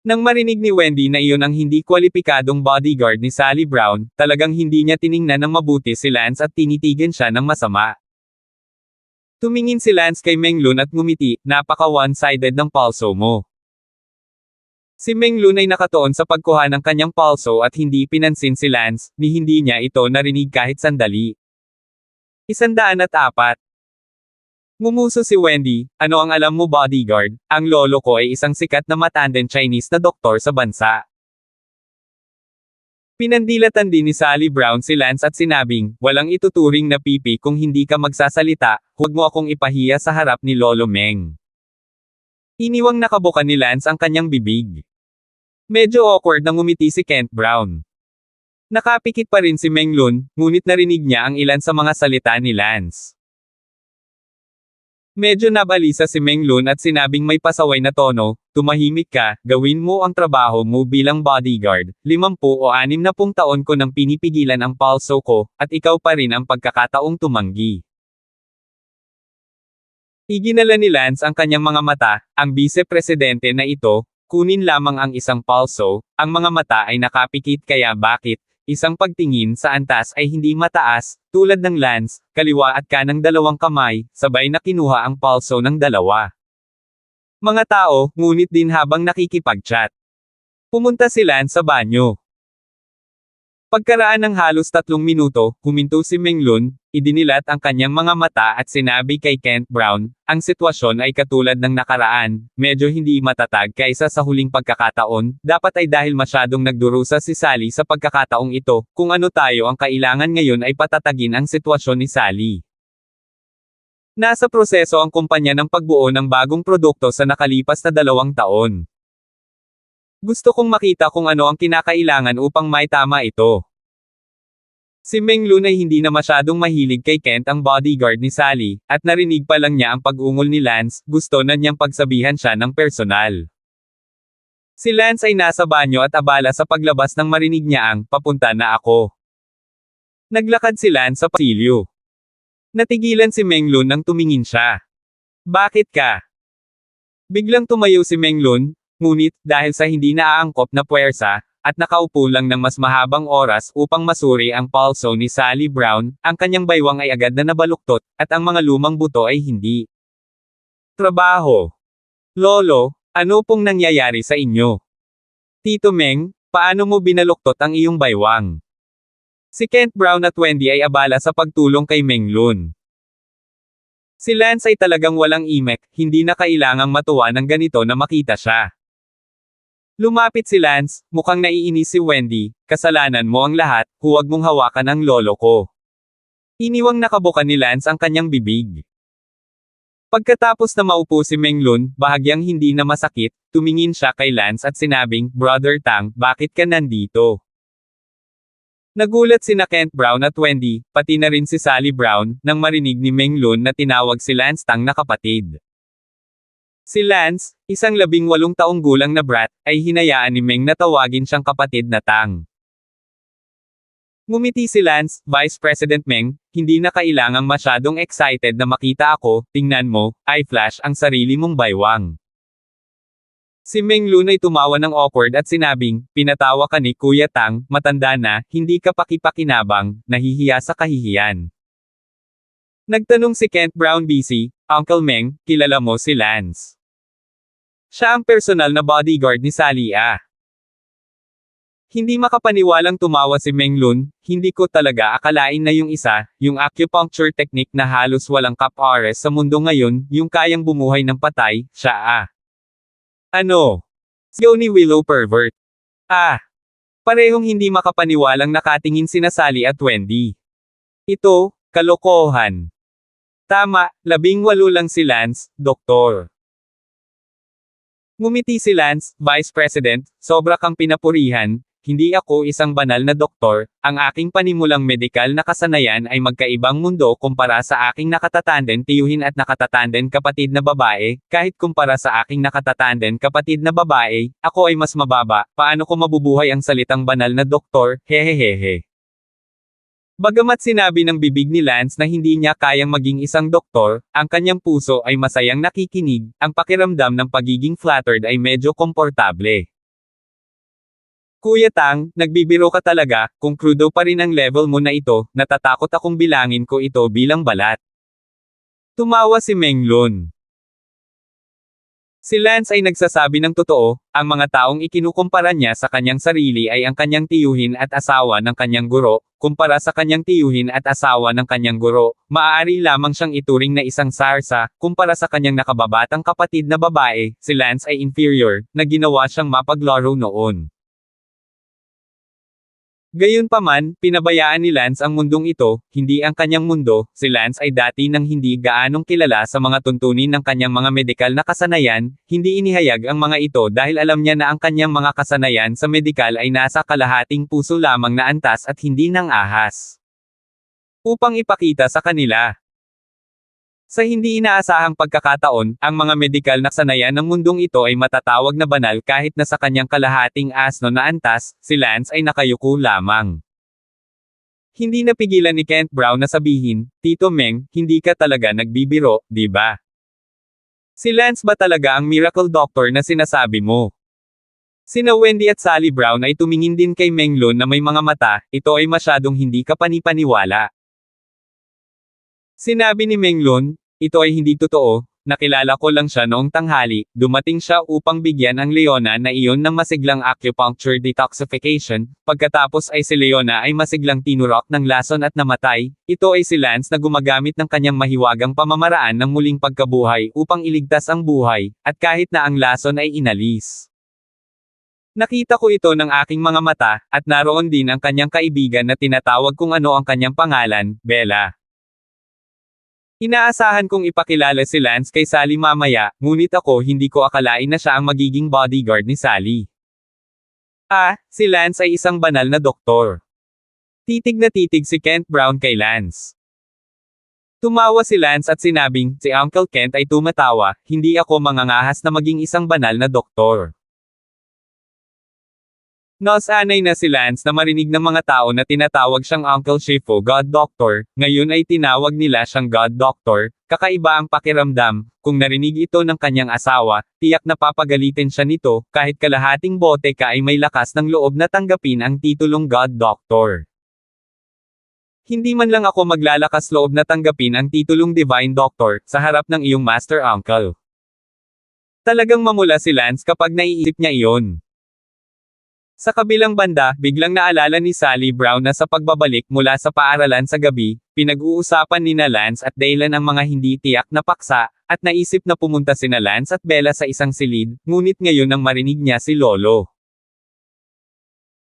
Nang marinig ni Wendy na iyon ang hindi kwalipikadong bodyguard ni Sally Brown, talagang hindi niya tiningnan ng mabuti si Lance at tinitigan siya ng masama. Tumingin si Lance kay Meng Lun at ngumiti, napaka one-sided ng palso mo. Si Meng Lun ay nakatuon sa pagkuha ng kanyang palso at hindi pinansin si Lance, ni hindi niya ito narinig kahit sandali. 104. Ngumuso si Wendy, ano ang alam mo bodyguard, ang lolo ko ay isang sikat na matandang Chinese na doktor sa bansa. Pinandilatan din ni Sally Brown si Lance at sinabing, walang ituturing na pipi kung hindi ka magsasalita, huwag mo akong ipahiya sa harap ni Lolo Meng. Iniwang nakabuka ni Lance ang kanyang bibig. Medyo awkward na ngumiti si Kent Brown. Nakapikit pa rin si Meng Lun, ngunit narinig niya ang ilan sa mga salita ni Lance. Medyo nabalisa si Meng Lun at sinabing may pasaway na tono, tumahimik ka, gawin mo ang trabaho mo bilang bodyguard, 50 o 60 taon ko nang pinipigilan ang palso ko, at ikaw pa rin ang pagkakataong tumanggi. Iginala ni Lance ang kanyang mga mata, ang vice-presidente na ito, kunin lamang ang isang palso, ang mga mata ay nakapikit kaya bakit, isang pagtingin sa antas ay hindi mataas, tulad ng Lance, kaliwa at kanang dalawang kamay, sabay na kinuha ang palso ng dalawa. Mga tao, ngunit din habang nakikipag-chat. Pumunta si Lance sa banyo. Pagkaraan ng halos 3 minuto, huminto si Meng Lun, idinilat ang kanyang mga mata at sinabi kay Kent Brown, ang sitwasyon ay katulad ng nakaraan, medyo hindi matatag kaysa sa huling pagkakataon, dapat ay dahil masyadong nagdurusa si Sally sa pagkakataong ito, kung ano tayo ang kailangan ngayon ay patatagin ang sitwasyon ni Sally. Nasa proseso ang kumpanya ng pagbuo ng bagong produkto sa nakalipas na 2 taon. Gusto kong makita kung ano ang kinakailangan upang maitama ito. Si Meng Lun ay hindi na masyadong mahilig kay Kent ang bodyguard ni Sally, at narinig pa lang niya ang pag-ungol ni Lance, gusto na niyang pagsabihan siya ng personal. Si Lance ay nasa banyo at abala sa paglabas nang marinig niya ang papunta na ako. Naglakad si Lance sa pasilyo. Natigilan si Menglun nang tumingin siya. Bakit ka? Biglang tumayo si Menglun, ngunit dahil sa hindi naaangkop na puwersa, at nakaupo lang ng mas mahabang oras upang masuri ang pulso ni Sally Brown, ang kanyang baywang ay agad na nabaluktot, at ang mga lumang buto ay hindi. Trabaho. Lolo, ano pong nangyayari sa inyo? Tito Meng, paano mo binaluktot ang iyong baywang? Si Kent Brown at Wendy ay abala sa pagtulong kay Menglun. Si Lance ay talagang walang imek, hindi na kailangang matuwa ng ganito na makita siya. Lumapit si Lance, mukhang naiinis si Wendy, kasalanan mo ang lahat, huwag mong hawakan ang lolo ko. Iniwang nakabuka ni Lance ang kanyang bibig. Pagkatapos na maupo si Menglun, bahagyang hindi na masakit, tumingin siya kay Lance at sinabing, Brother Tang, bakit ka nandito? Nagulat sina Kent Brown at Wendy, pati na rin si Sally Brown, nang marinig ni Menglun na tinawag si Lance Tang na kapatid. Si Lance, isang 18 taong gulang na brat, ay hinayaan ni Meng na tawagin siyang kapatid na Tang. Ngumiti si Lance, Vice President Meng, hindi na kailangang masyadong excited na makita ako, tingnan mo, ay flash ang sarili mong baywang. Si Menglun ay tumawa ng awkward at sinabing, pinatawa ka ni Kuya Tang, matanda na, hindi ka pakipakinabang, nahihiya sa kahihiyan. Nagtanong si Kent Brown busy, Uncle Meng, kilala mo si Lance? Siya ang personal na bodyguard ni Sally ah. Hindi makapaniwalang tumawa si Menglun, hindi ko talaga akalain na yung isa, yung acupuncture technique na halos walang kapwares sa mundo ngayon, yung kayang bumuhay ng patay, siya ah. Ano? Sigaw ni Willow pervert. Ah! Parehong hindi makapaniwalang nakatingin sina Sally at Wendy. Ito, kalokohan. Tama, 18 lang si Lance, Doktor. Ngumiti si Lance, Vice President, sobra kang pinapurihan, hindi ako isang banal na doktor, ang aking panimulang medikal na kasanayan ay magkaibang mundo kumpara sa aking nakatatanden tiyuhin at nakatatanden kapatid na babae, kahit kumpara sa aking nakatatanden kapatid na babae, ako ay mas mababa, paano ko mabubuhay ang salitang banal na doktor, hehehehe. Bagamat sinabi ng bibig ni Lance na hindi niya kayang maging isang doktor, ang kanyang puso ay masayang nakikinig, ang pakiramdam ng pagiging flattered ay medyo komportable. Kuya Tang, nagbibiro ka talaga, kung crudo pa rin ang level mo na ito, natatakot akong bilangin ko ito bilang balat. Tumawa si Menglun. Si Lance ay nagsasabi ng totoo, ang mga taong ikinukumpara niya sa kanyang sarili ay ang kanyang tiyuhin at asawa ng kanyang guro, kumpara sa kanyang tiyuhin at asawa ng kanyang guro, maaari lamang siyang ituring na isang sarsa, kumpara sa kanyang nakababatang kapatid na babae, si Lance ay inferior, na ginawa siyang mapaglaro noon. Gayunpaman, pinabayaan ni Lance ang mundong ito, hindi ang kanyang mundo, si Lance ay dati nang hindi gaanong kilala sa mga tuntunin ng kanyang mga medikal na kasanayan, hindi inihayag ang mga ito dahil alam niya na ang kanyang mga kasanayan sa medikal ay nasa kalahating puso lamang na antas at hindi ng ahas. Upang ipakita sa kanila. Sa hindi inaasahang pagkakataon, ang mga medikal na kasanayan ng mundong ito ay matatawag na banal kahit na sa kanyang kalahating asno na antas, si Lance ay nakayuko lamang. Hindi napigilan ni Kent Brown na sabihin, Tito Meng, hindi ka talaga nagbibiro, di ba? Si Lance ba talaga ang miracle doctor na sinasabi mo? Sina Wendy at Sally Brown ay tumingin din kay Menglun na may mga mata, ito ay masyadong hindi kapanipaniwala. Sinabi ni Menglun, ito ay hindi totoo, nakilala ko lang siya noong tanghali, dumating siya upang bigyan ang Leona na iyon ng masiglang acupuncture detoxification, pagkatapos ay si Leona ay masiglang tinurok ng lason at namatay, ito ay si Lance na gumagamit ng kanyang mahiwagang pamamaraan ng muling pagkabuhay upang iligtas ang buhay, at kahit na ang lason ay inalis. Nakita ko ito ng aking mga mata, at naroon din ang kanyang kaibigan na tinatawag kung ano ang kanyang pangalan, Bella. Inaasahan kong ipakilala si Lance kay Sally mamaya, ngunit ako hindi ko akalain na siya ang magiging bodyguard ni Sally. Ah, si Lance ay isang banal na doktor. Titig na titig si Kent Brown kay Lance. Tumawa si Lance at sinabing, si Uncle Kent ay tumatawa, hindi ako mangangahas na maging isang banal na doktor. Nasanay na si Lance na marinig ng mga tao na tinatawag siyang Uncle Shifo God Doctor, ngayon ay tinawag nila siyang God Doctor, kakaiba ang pakiramdam, kung narinig ito ng kanyang asawa, tiyak na papagalitin siya nito, kahit kalahating bote ka ay may lakas ng loob na tanggapin ang titulong God Doctor. Hindi man lang ako maglalakas loob na tanggapin ang titulong Divine Doctor, sa harap ng iyong Master Uncle. Talagang mamula si Lance kapag naiisip niya iyon. Sa kabilang banda, biglang naalala ni Sally Brown na sa pagbabalik mula sa paaralan sa gabi, pinag-uusapan nina Lance at Daylan ang mga hindi tiyak na paksa, at naisip na pumunta sina Lance at Bella sa isang silid, ngunit ngayon nang marinig niya si Lolo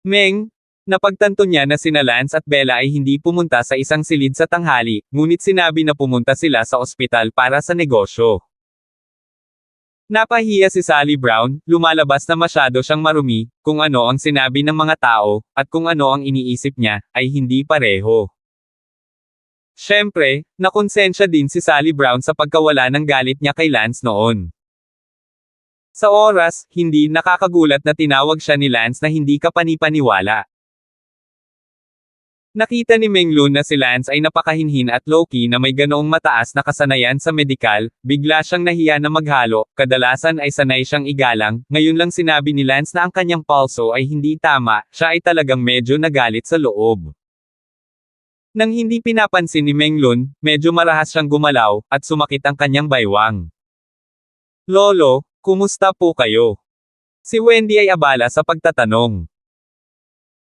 Meng, napagtanto niya na sina Lance at Bella ay hindi pumunta sa isang silid sa tanghali, ngunit sinabi na pumunta sila sa ospital para sa negosyo. Napahiya si Sally Brown, lumalabas na masyado siyang marumi, kung ano ang sinabi ng mga tao, at kung ano ang iniisip niya, ay hindi pareho. Siyempre, nakonsensya din si Sally Brown sa pagkawala ng galit niya kay Lance noon. Sa oras, hindi nakakagulat na tinawag siya ni Lance na hindi kapanipaniwala. Nakita ni Menglun na si Lance ay napakahinhin at low-key na may ganoong mataas na kasanayan sa medikal, bigla siyang nahiya na maghalo, kadalasan ay sanay siyang igalang, ngayon lang sinabi ni Lance na ang kanyang pulso ay hindi tama, siya ay talagang medyo nagalit sa loob. Nang hindi pinapansin ni Menglun, medyo marahas siyang gumalaw, at sumakit ang kanyang baywang. Lolo, kumusta po kayo? Si Wendy ay abala sa pagtatanong.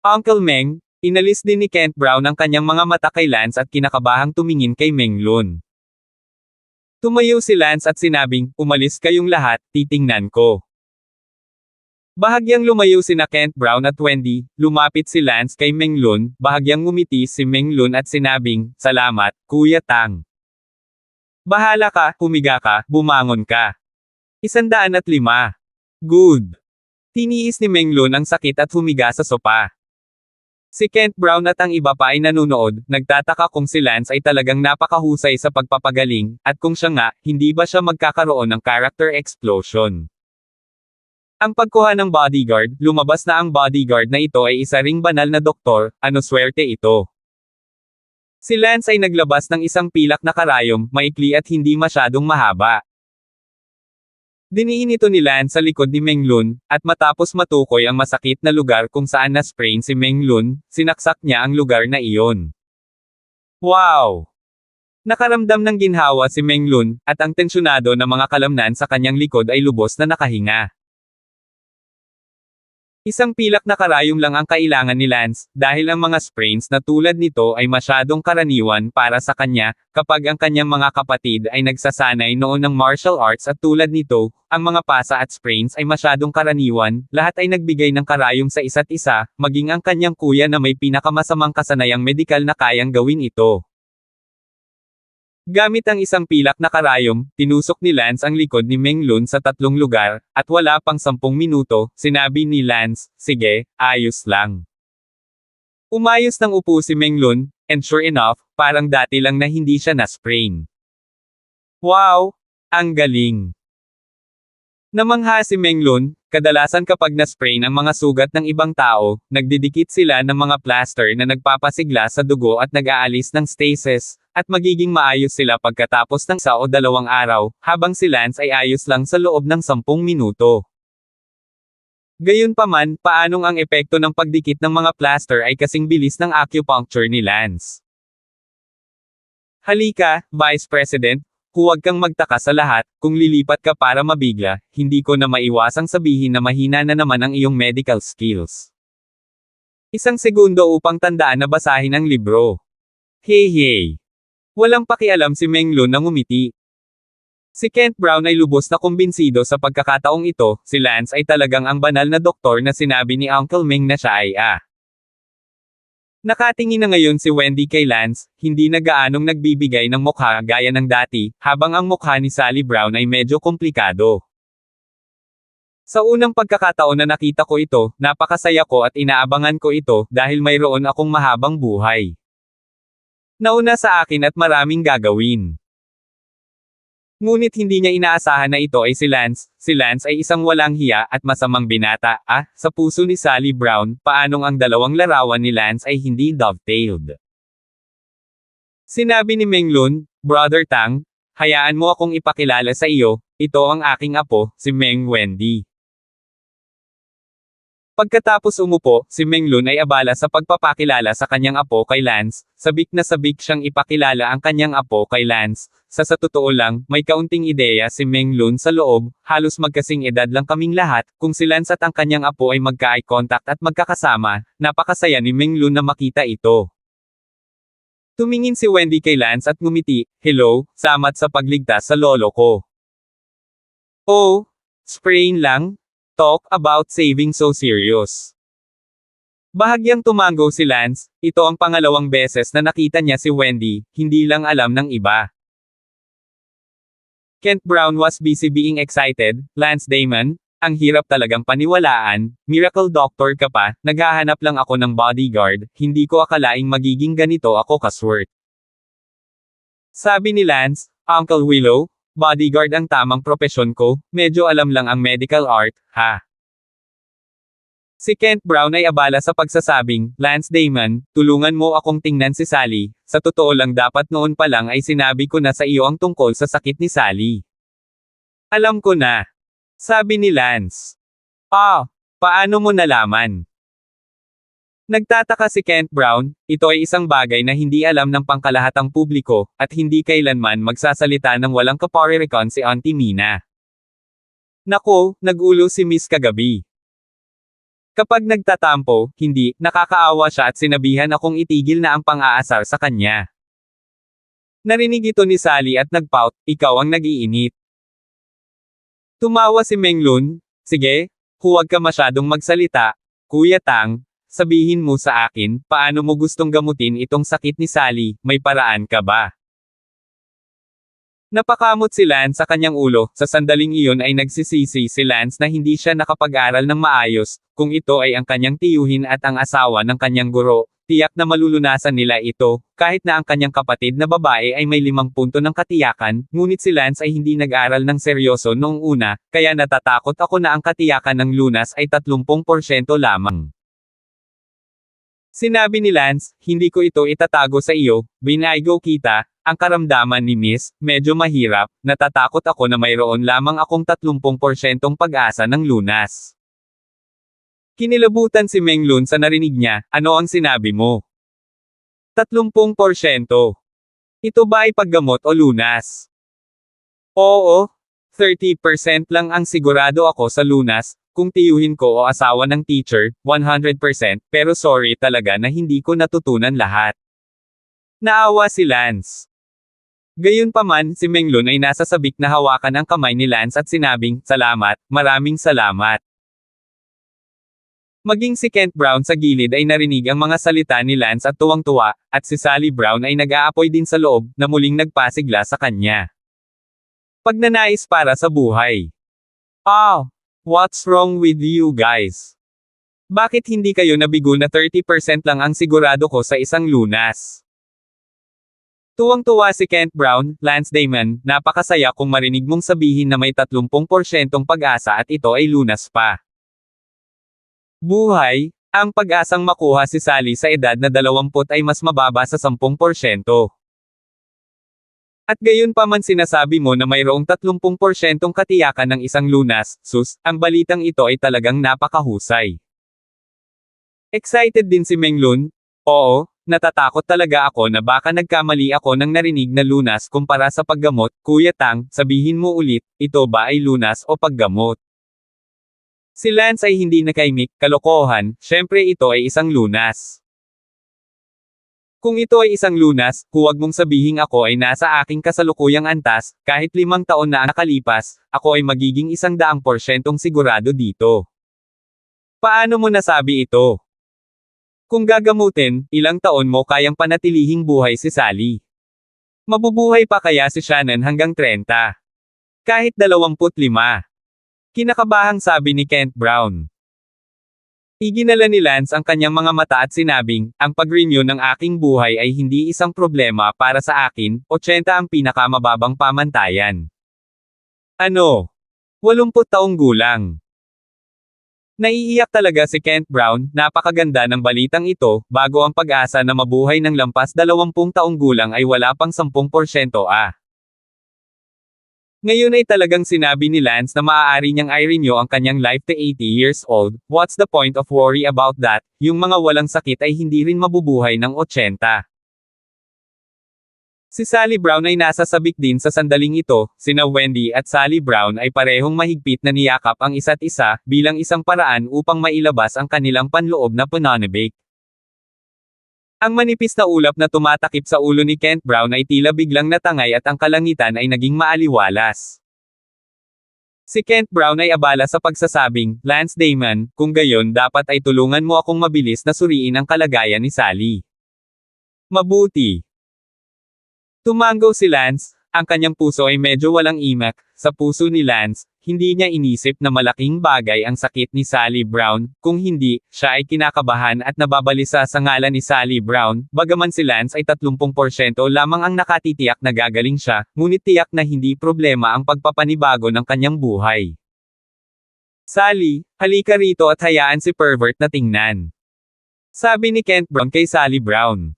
Uncle Meng, inalis din ni Kent Brown ang kanyang mga mata kay Lance at kinakabahang tumingin kay Menglun. Tumayo si Lance at sinabing, umalis kayong lahat, titingnan ko. Bahagyang lumayo sina Kent Brown at Wendy, lumapit si Lance kay Menglun, bahagyang ngumiti si Menglun at sinabing, salamat, Kuya Tang. Bahala ka, humiga ka, bumangon ka. 105. Good. Tiniis ni Menglun ang sakit at humiga sa sopa. Si Kent Brown at ang iba pa ay nanunood, nagtataka kung si Lance ay talagang napakahusay sa pagpapagaling, at kung siya nga, hindi ba siya magkakaroon ng character explosion. Ang pagkuha ng bodyguard, lumabas na ang bodyguard na ito ay isa ring banal na doktor, ano swerte ito. Si Lance ay naglabas ng isang pilak na karayom, maikli at hindi masyadong mahaba. Diniin ito ni Lance sa likod ni Menglun, at matapos matukoy ang masakit na lugar kung saan na-sprain si Menglun, sinaksak niya ang lugar na iyon. Wow! Nakaramdam ng ginhawa si Menglun, at ang tensyonado na mga kalamnan sa kanyang likod ay lubos na nakahinga. Isang pilak na karayom lang ang kailangan ni Lance, dahil ang mga sprains na tulad nito ay masyadong karaniwan para sa kanya, kapag ang kanyang mga kapatid ay nagsasanay noon ng martial arts at tulad nito, ang mga pasa at sprains ay masyadong karaniwan, lahat ay nagbigay ng karayom sa isa't isa, maging ang kanyang kuya na may pinakamasamang kasanayang medikal na kayang gawin ito. Gamit ang isang pilak na karayom, tinusok ni Lance ang likod ni Menglun sa 3 lugar, at wala pang 10 minuto, sinabi ni Lance, sige, ayos lang. Umayos ng upo si Menglun, and sure enough, parang dati lang na hindi siya na-sprain. Wow! Ang galing! Namangha si Menglun, kadalasan kapag na-sprain ang mga sugat ng ibang tao, nagdidikit sila ng mga plaster na nagpapasigla sa dugo at nag-aalis ng stasis, at magiging maayos sila pagkatapos ng 1 o 2 araw, habang si Lance ay ayos lang sa loob ng 10 minuto. Gayunpaman, paanong ang epekto ng pagdikit ng mga plaster ay kasing bilis ng acupuncture ni Lance. Halika, Vice President, huwag kang magtaka sa lahat, kung lilipat ka para mabigla, hindi ko na maiwasang sabihin na mahina na naman ang iyong medical skills. 1 segundo upang tandaan na basahin ang libro. Hey. Walang pakialam si Menglun na ngumiti. Si Kent Brown ay lubos na kumbinsido sa pagkakataong ito, si Lance ay talagang ang banal na doktor na sinabi ni Uncle Meng na siya ay Nakatingin na ngayon si Wendy kay Lance, hindi na gaanong nagbibigay ng mukha gaya ng dati, habang ang mukha ni Sally Brown ay medyo komplikado. Sa unang pagkakataon na nakita ko ito, napakasaya ko at inaabangan ko ito, dahil mayroon akong mahabang buhay. Nauna sa akin at maraming gagawin. Ngunit hindi niya inaasahan na ito ay si Lance. Si Lance ay isang walang hiya at masamang binata. Sa puso ni Sally Brown, paanong ang dalawang larawan ni Lance ay hindi dovetailed? Sinabi ni Menglun, Brother Tang, hayaan mo akong ipakilala sa iyo, ito ang aking apo, si Meng Wendy. Pagkatapos umupo, si Menglun ay abala sa pagpapakilala sa kanyang apo kay Lance. Sabik na sabik siyang ipakilala ang kanyang apo kay Lance. Sa totoo lang, may kaunting ideya si Menglun sa loob, halos magkasing edad lang kaming lahat. Kung si Lance at ang kanyang apo ay magka-eye contact at magkakasama, napakasaya ni Menglun na makita ito. Tumingin si Wendy kay Lance at ngumiti, hello, salamat sa pagligtas sa lolo ko. Oh, sprain lang? Talk about saving so serious. Bahagyang tumango si Lance, ito ang pangalawang beses na nakita niya si Wendy, hindi lang alam ng iba. Kent Brown was busy being excited. Lance Damon, ang hirap talagang paniwalaan, miracle doctor ka pa, naghahanap lang ako ng bodyguard, hindi ko akalaing magiging ganito ako kaswert. Sabi ni Lance, Uncle Willow, bodyguard ang tamang propesyon ko, medyo alam lang ang medical art, ha? Si Kent Brown ay abala sa pagsasabing, Lance Damon, tulungan mo akong tingnan si Sally, sa totoo lang dapat noon pa lang ay sinabi ko na sa iyo ang tungkol sa sakit ni Sally. Alam ko na. Sabi ni Lance. Paano mo nalaman? Nagtataka si Kent Brown, ito ay isang bagay na hindi alam ng pangkalahatang publiko, at hindi kailanman magsasalita ng walang kaparirikon si Auntie Mina. Nako, nagulo si Miss kagabi. Kapag nagtatampo, hindi, nakakaawa siya at sinabihan akong itigil na ang pang-aasar sa kanya. Narinig ito ni Sally at nagpout, ikaw ang nag-iinit. Tumawa si Menglun, sige, huwag ka masyadong magsalita, Kuya Tang. Sabihin mo sa akin, paano mo gustong gamutin itong sakit ni Sally, may paraan ka ba? Napakamot si Lance sa kanyang ulo, sa sandaling iyon ay nagsisisi si Lance na hindi siya nakapag-aral ng maayos, kung ito ay ang kanyang tiyuhin at ang asawa ng kanyang guro, tiyak na malulunasan nila ito, kahit na ang kanyang kapatid na babae ay may 5 punto ng katiyakan, ngunit si Lance ay hindi nag-aral ng seryoso noong una, kaya natatakot ako na ang katiyakan ng lunas ay 30% lamang. Sinabi ni Lance, hindi ko ito itatago sa iyo, binaygo kita, ang karamdaman ni Miss, medyo mahirap, natatakot ako na mayroon lamang akong 30% pag-asa ng lunas. Kinilabutan si Menglun sa narinig niya, ano ang sinabi mo? 30%. Ito ba ay paggamot o lunas? Oo, 30% lang ang sigurado ako sa lunas. Kung tiyuhin ko o asawa ng teacher, 100%, pero sorry talaga na hindi ko natutunan lahat. Naawa si Lance. Gayunpaman, si Menglun ay nasa sabik na hawakan ang kamay ni Lance at sinabing, salamat, maraming salamat. Maging si Kent Brown sa gilid ay narinig ang mga salita ni Lance at tuwang-tuwa, at si Sally Brown ay nag-aapoy din sa loob, na muling nagpasigla sa kanya. Pagnanais para sa buhay. What's wrong with you guys? Bakit hindi kayo nabigo na 30% lang ang sigurado ko sa isang lunas? Tuwang-tuwa si Kent Brown, Lance Damon, napakasaya kung marinig mong sabihin na may 30% pag-asa at ito ay lunas pa. Buhay, ang pag-asang makuha si Sally sa edad na 20 ay mas mababa sa 10%. At gayon pa man sinasabi mo na mayroong 30% katiyakan ng isang lunas, sus, ang balitang ito ay talagang napakahusay. Excited din si Menglun, oo, natatakot talaga ako na baka nagkamali ako ng narinig na lunas kumpara sa paggamot, Kuya Tang, sabihin mo ulit, ito ba ay lunas o paggamot? Si Lance ay hindi nakaimik, kalokohan, syempre ito ay isang lunas. Kung ito ay isang lunas, huwag mong sabihin ako ay nasa aking kasalukuyang antas, kahit 5 taon na ang nakalipas, ako ay magiging 100% sigurado dito. Paano mo nasabi ito? Kung gagamutin, ilang taon mo kayang panatilihing buhay si Sally? Mabubuhay pa kaya si Shannon hanggang 30? Kahit 25? Kinakabahang sabi ni Kent Brown. Iginala ni Lance ang kanyang mga mata at sinabing, ang pag-renew ng aking buhay ay hindi isang problema para sa akin, 80 ang pinakamababang pamantayan. Ano? 80 taong gulang. Naiiyak talaga si Kent Brown, napakaganda ng balitang ito, bago ang pag-asa na mabuhay ng lampas 20 taong gulang ay wala pang 10%. Ngayon ay talagang sinabi ni Lance na maaari niyang i-renew ang kanyang life to 80 years old, what's the point of worry about that, yung mga walang sakit ay hindi rin mabubuhay ng 80. Si Sally Brown ay nasa sabik din sa sandaling ito, sina Wendy at Sally Brown ay parehong mahigpit na niyakap ang isa't isa, bilang isang paraan upang mailabas ang kanilang panloob na pananabik. Ang manipis na ulap na tumatakip sa ulo ni Kent Brown ay tila biglang natangay at ang kalangitan ay naging maaliwalas. Si Kent Brown ay abala sa pagsasabing, Lance Damon, kung gayon dapat ay tulungan mo akong mabilis na suriin ang kalagayan ni Sally. Mabuti. Tumango si Lance, ang kanyang puso ay medyo walang imak. Sa puso ni Lance, hindi niya inisip na malaking bagay ang sakit ni Sally Brown, kung hindi, siya ay kinakabahan at nababalisa sa ngalan ni Sally Brown, bagaman si Lance ay 30% lamang ang nakatitiyak na gagaling siya, ngunit tiyak na hindi problema ang pagpapanibago ng kanyang buhay. Sally, halika rito at hayaan si pervert na tingnan. Sabi ni Kent Brown kay Sally Brown.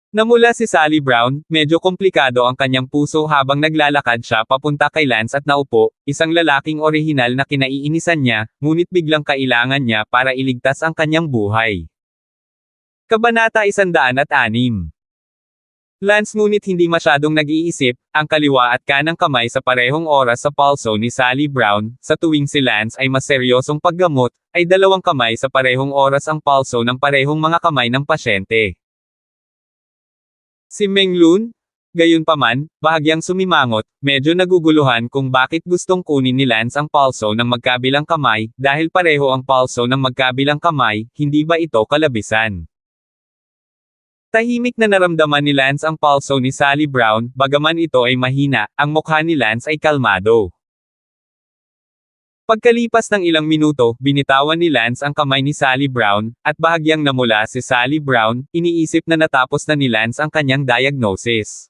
Namula si Sally Brown, medyo komplikado ang kanyang puso habang naglalakad siya papunta kay Lance at naupo, isang lalaking orihinal na kinaiinisan niya, ngunit biglang kailangan niya para iligtas ang kanyang buhay. Kabanata 106. Lance ngunit hindi masyadong nag-iisip, ang kaliwa at kanang kamay sa parehong oras sa pulso ni Sally Brown, sa tuwing si Lance ay mas seryosong paggamot, ay dalawang kamay sa parehong oras ang pulso ng parehong mga kamay ng pasyente. Si Meng Lun, gayunpaman, bahagyang sumimangot, medyo naguguluhan kung bakit gustong kunin ni Lance ang pulso ng magkabilang kamay, dahil pareho ang pulso ng magkabilang kamay, hindi ba ito kalabisan? Tahimik na naramdaman ni Lance ang pulso ni Sally Brown, bagaman ito ay mahina, ang mukha ni Lance ay kalmado. Pagkalipas ng ilang minuto, binitawan ni Lance ang kamay ni Sally Brown, at bahagyang namula si Sally Brown, iniisip na natapos na ni Lance ang kanyang diagnosis.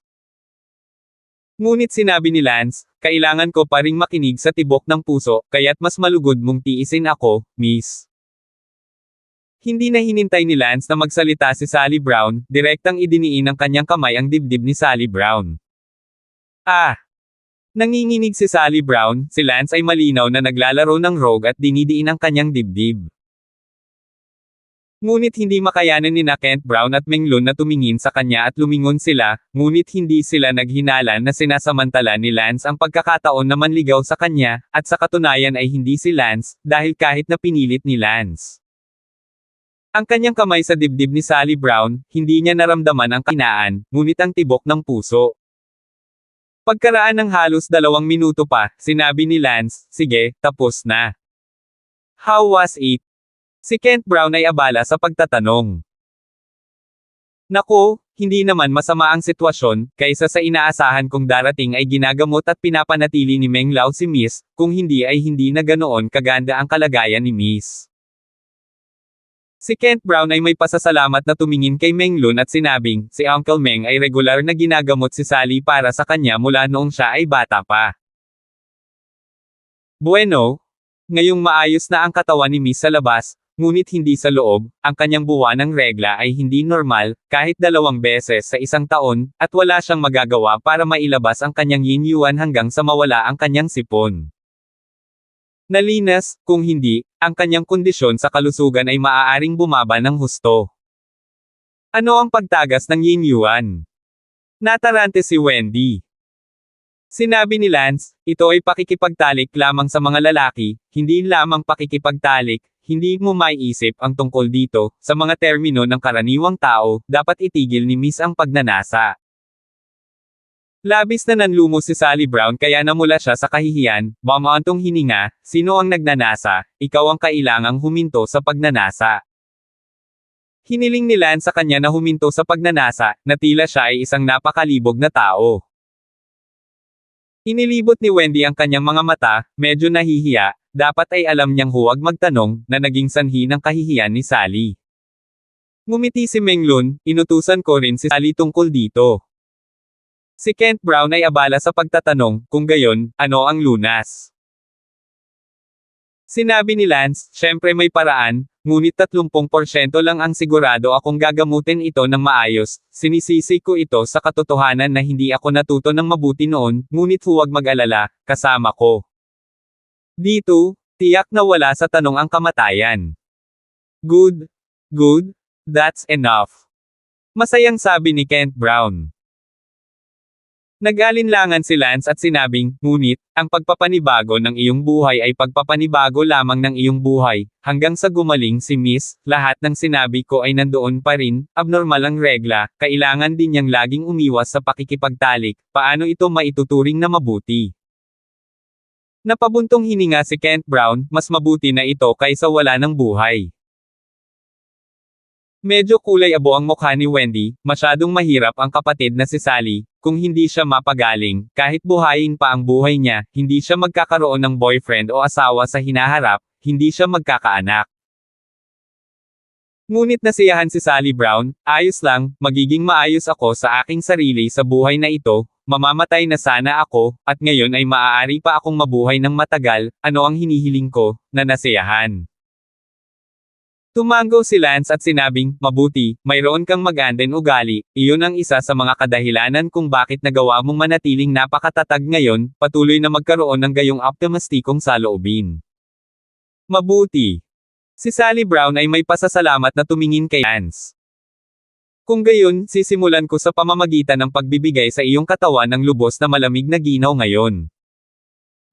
Ngunit sinabi ni Lance, kailangan ko pa ring makinig sa tibok ng puso, kaya't mas malugod mong tiisin ako, miss. Hindi na hinintay ni Lance na magsalita si Sally Brown, direktang idiniin ng kanyang kamay ang dibdib ni Sally Brown. Nanginginig si Sally Brown, si Lance ay malinaw na naglalaro ng rogue at dinidiin ang kanyang dibdib. Ngunit hindi makayanan ni Kent Brown at Meng Lun na tumingin sa kanya at lumingon sila, ngunit hindi sila naghinala na sinasamantala ni Lance ang pagkakataon na manligaw sa kanya, at sa katunayan ay hindi si Lance, dahil kahit na pinilit ni Lance. Ang kanyang kamay sa dibdib ni Sally Brown, hindi niya naramdaman ang kahinaan, ngunit ang tibok ng puso. Pagkaraan ng halos 2 minuto pa, sinabi ni Lance, sige, tapos na. How was it? Si Kent Brown ay abala sa pagtatanong. Naku, hindi naman masama ang sitwasyon, kaysa sa inaasahan kong darating ay ginagamot at pinapanatili ni Meng Lao si Miss, kung hindi ay hindi na ganoon kaganda ang kalagayan ni Miss. Si Kent Brown ay may pasasalamat na tumingin kay Meng Lun at sinabing, si Uncle Meng ay regular na ginagamot si Sally para sa kanya mula noong siya ay bata pa. Bueno, ngayong maayos na ang katawan ni Miss sa labas, ngunit hindi sa loob, ang kanyang buwan ng regla ay hindi normal, kahit 2 beses sa isang taon, at wala siyang magagawa para mailabas ang kanyang yin-yuan hanggang sa mawala ang kanyang sipon. Nalinas, kung hindi, ang kanyang kondisyon sa kalusugan ay maaaring bumaba ng husto. Ano ang pagtagas ng yin-yuan? Natarante si Wendy. Sinabi ni Lance, ito ay pakikipagtalik lamang sa mga lalaki, hindi lamang pakikipagtalik, hindi mo maiisip ang tungkol dito, sa mga termino ng karaniwang tao, dapat itigil ni Miss ang pagnanasa. Labis na nanlumo si Sally Brown kaya namula siya sa kahihiyan, bumantong hininga, sino ang nagnanasa, ikaw ang kailangang huminto sa pagnanasa. Hiniling ni Lance sa kanya na huminto sa pagnanasa, na tila siya ay isang napakalibog na tao. Inilibot ni Wendy ang kanyang mga mata, medyo nahihiya, dapat ay alam niyang huwag magtanong, na naging sanhi ng kahihiyan ni Sally. Ngumiti si Meng Lun, inutusan ko rin si Sally tungkol dito. Si Kent Brown ay abala sa pagtatanong, kung gayon, ano ang lunas? Sinabi ni Lance, syempre may paraan, ngunit 30% lang ang sigurado akong gagamutin ito ng maayos. Sinisisi ko ito sa katotohanan na hindi ako natuto ng mabuti noon, ngunit huwag mag-alala, kasama ko. Dito, tiyak na wala sa tanong ang kamatayan. Good. Good. That's enough. Masayang sabi ni Kent Brown. Nag-alinlangan si Lance at sinabing, ngunit, ang pagpapanibago ng iyong buhay ay pagpapanibago lamang ng iyong buhay, hanggang sa gumaling si Miss, lahat ng sinabi ko ay nandoon pa rin, abnormal ang regla, kailangan din niyang laging umiwas sa pakikipagtalik, paano ito maituturing na mabuti? Napabuntong hininga si Kent Brown, mas mabuti na ito kaysa wala ng buhay. Medyo kulay abo ang mukha ni Wendy, masyadong mahirap ang kapatid na si Sally, kung hindi siya mapagaling, kahit buhayin pa ang buhay niya, hindi siya magkakaroon ng boyfriend o asawa sa hinaharap, hindi siya magkakaanak. Ngunit nasiyahan si Sally Brown, ayos lang, magiging maayos ako sa aking sarili sa buhay na ito, mamamatay na sana ako, at ngayon ay maaari pa akong mabuhay ng matagal, ano ang hinihiling ko, na nasiyahan. Tumango si Lance at sinabing, mabuti, mayroon kang magandang ugali, iyon ang isa sa mga kadahilanan kung bakit nagawa mong manatiling napakatatag ngayon, patuloy na magkaroon ng gayong optimistikong saloobin. Mabuti. Si Sally Brown ay may pasasalamat na tumingin kay Lance. Kung gayon, sisimulan ko sa pamamagitan ng pagbibigay sa iyong katawan ng lubos na malamig na ginaw ngayon.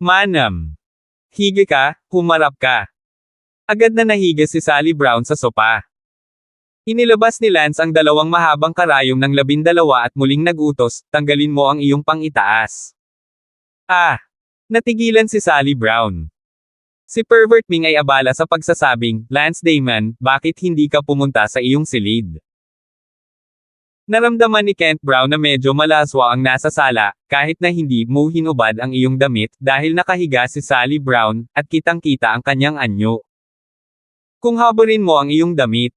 Manam. Hige ka, humarap ka. Agad na nahiga si Sally Brown sa sopa. Inilabas ni Lance ang dalawang mahabang karayom ng 12 at muling nagutos, tanggalin mo ang iyong pang-itaas. Natigilan si Sally Brown. Si Pervert Ming ay abala sa pagsasabing, Lance Damon, bakit hindi ka pumunta sa iyong silid? Naramdaman ni Kent Brown na medyo malaswa ang nasa sala, kahit na hindi mo hinubad ang iyong damit, dahil nakahiga si Sally Brown, at kitang-kita ang kanyang anyo. Kung haburin mo ang iyong damit.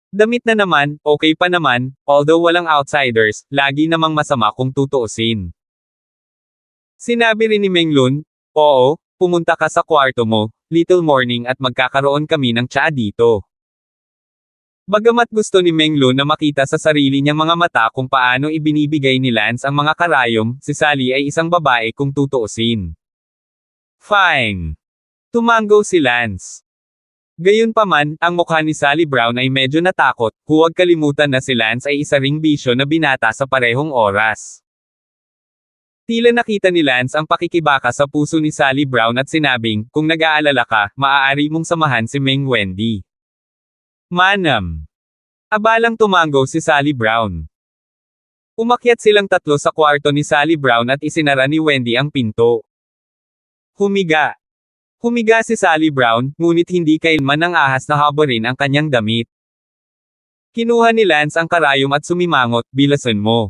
Damit na naman, okay pa naman, although walang outsiders, lagi namang masama kung tutuusin. Sinabi rin ni Menglun, oo, pumunta ka sa kwarto mo, Little Morning at magkakaroon kami ng tsaa dito. Bagamat gusto ni Menglun na makita sa sarili niyang mga mata kung paano ibinibigay ni Lance ang mga karayom, si Sally ay isang babae kung tutuusin. Fine. Tumango si Lance. Gayunpaman, ang mukha ni Sally Brown ay medyo natakot, huwag kalimutan na si Lance ay isa ring bisyo na binata sa parehong oras. Tila nakita ni Lance ang pakikibaka sa puso ni Sally Brown at sinabing, kung nag-aalala ka, maaari mong samahan si Meng Wendy. Manam. Abalang tumango si Sally Brown. Umakyat silang tatlo sa kwarto ni Sally Brown at isinara ni Wendy ang pinto. Humiga. Humiga si Sally Brown, ngunit hindi kailanman ng ahas na haburin ang kanyang damit. Kinuha ni Lance ang karayom at sumimangot, bilasan mo.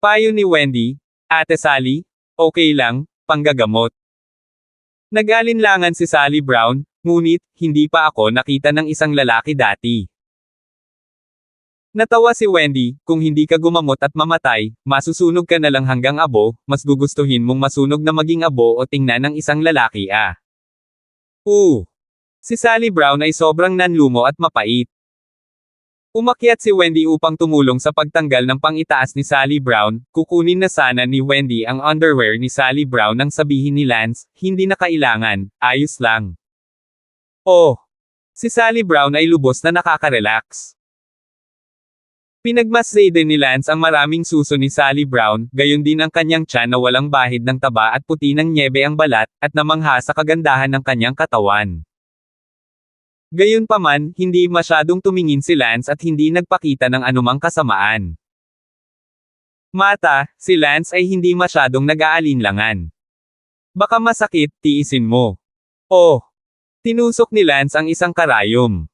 Payo ni Wendy, Ate Sally, okay lang, panggagamot. Nag-alinlangan si Sally Brown, ngunit, hindi pa ako nakita ng isang lalaki dati. Natawa si Wendy, kung hindi ka gumamot at mamatay, masusunog ka na lang hanggang abo, mas gugustuhin mong masunog na maging abo o tingnan ng isang lalaki Si Sally Brown ay sobrang nanlumo at mapait. Umakyat si Wendy upang tumulong sa pagtanggal ng pang-itaas ni Sally Brown, kukunin na sana ni Wendy ang underwear ni Sally Brown nang sabihin ni Lance, hindi na kailangan, ayos lang. Si Sally Brown ay lubos na nakaka-relax. Pinagmasday din ni Lance ang maraming suso ni Sally Brown, gayon din ang kanyang tiyan na walang bahid ng taba at puti ng nyebe ang balat, at namangha sa kagandahan ng kanyang katawan. Gayunpaman, hindi masyadong tumingin si Lance at hindi nagpakita ng anumang kasamaan. Mata, si Lance ay hindi masyadong nag-aalinlangan. Baka masakit, tiisin mo. Tinusok ni Lance ang isang karayom.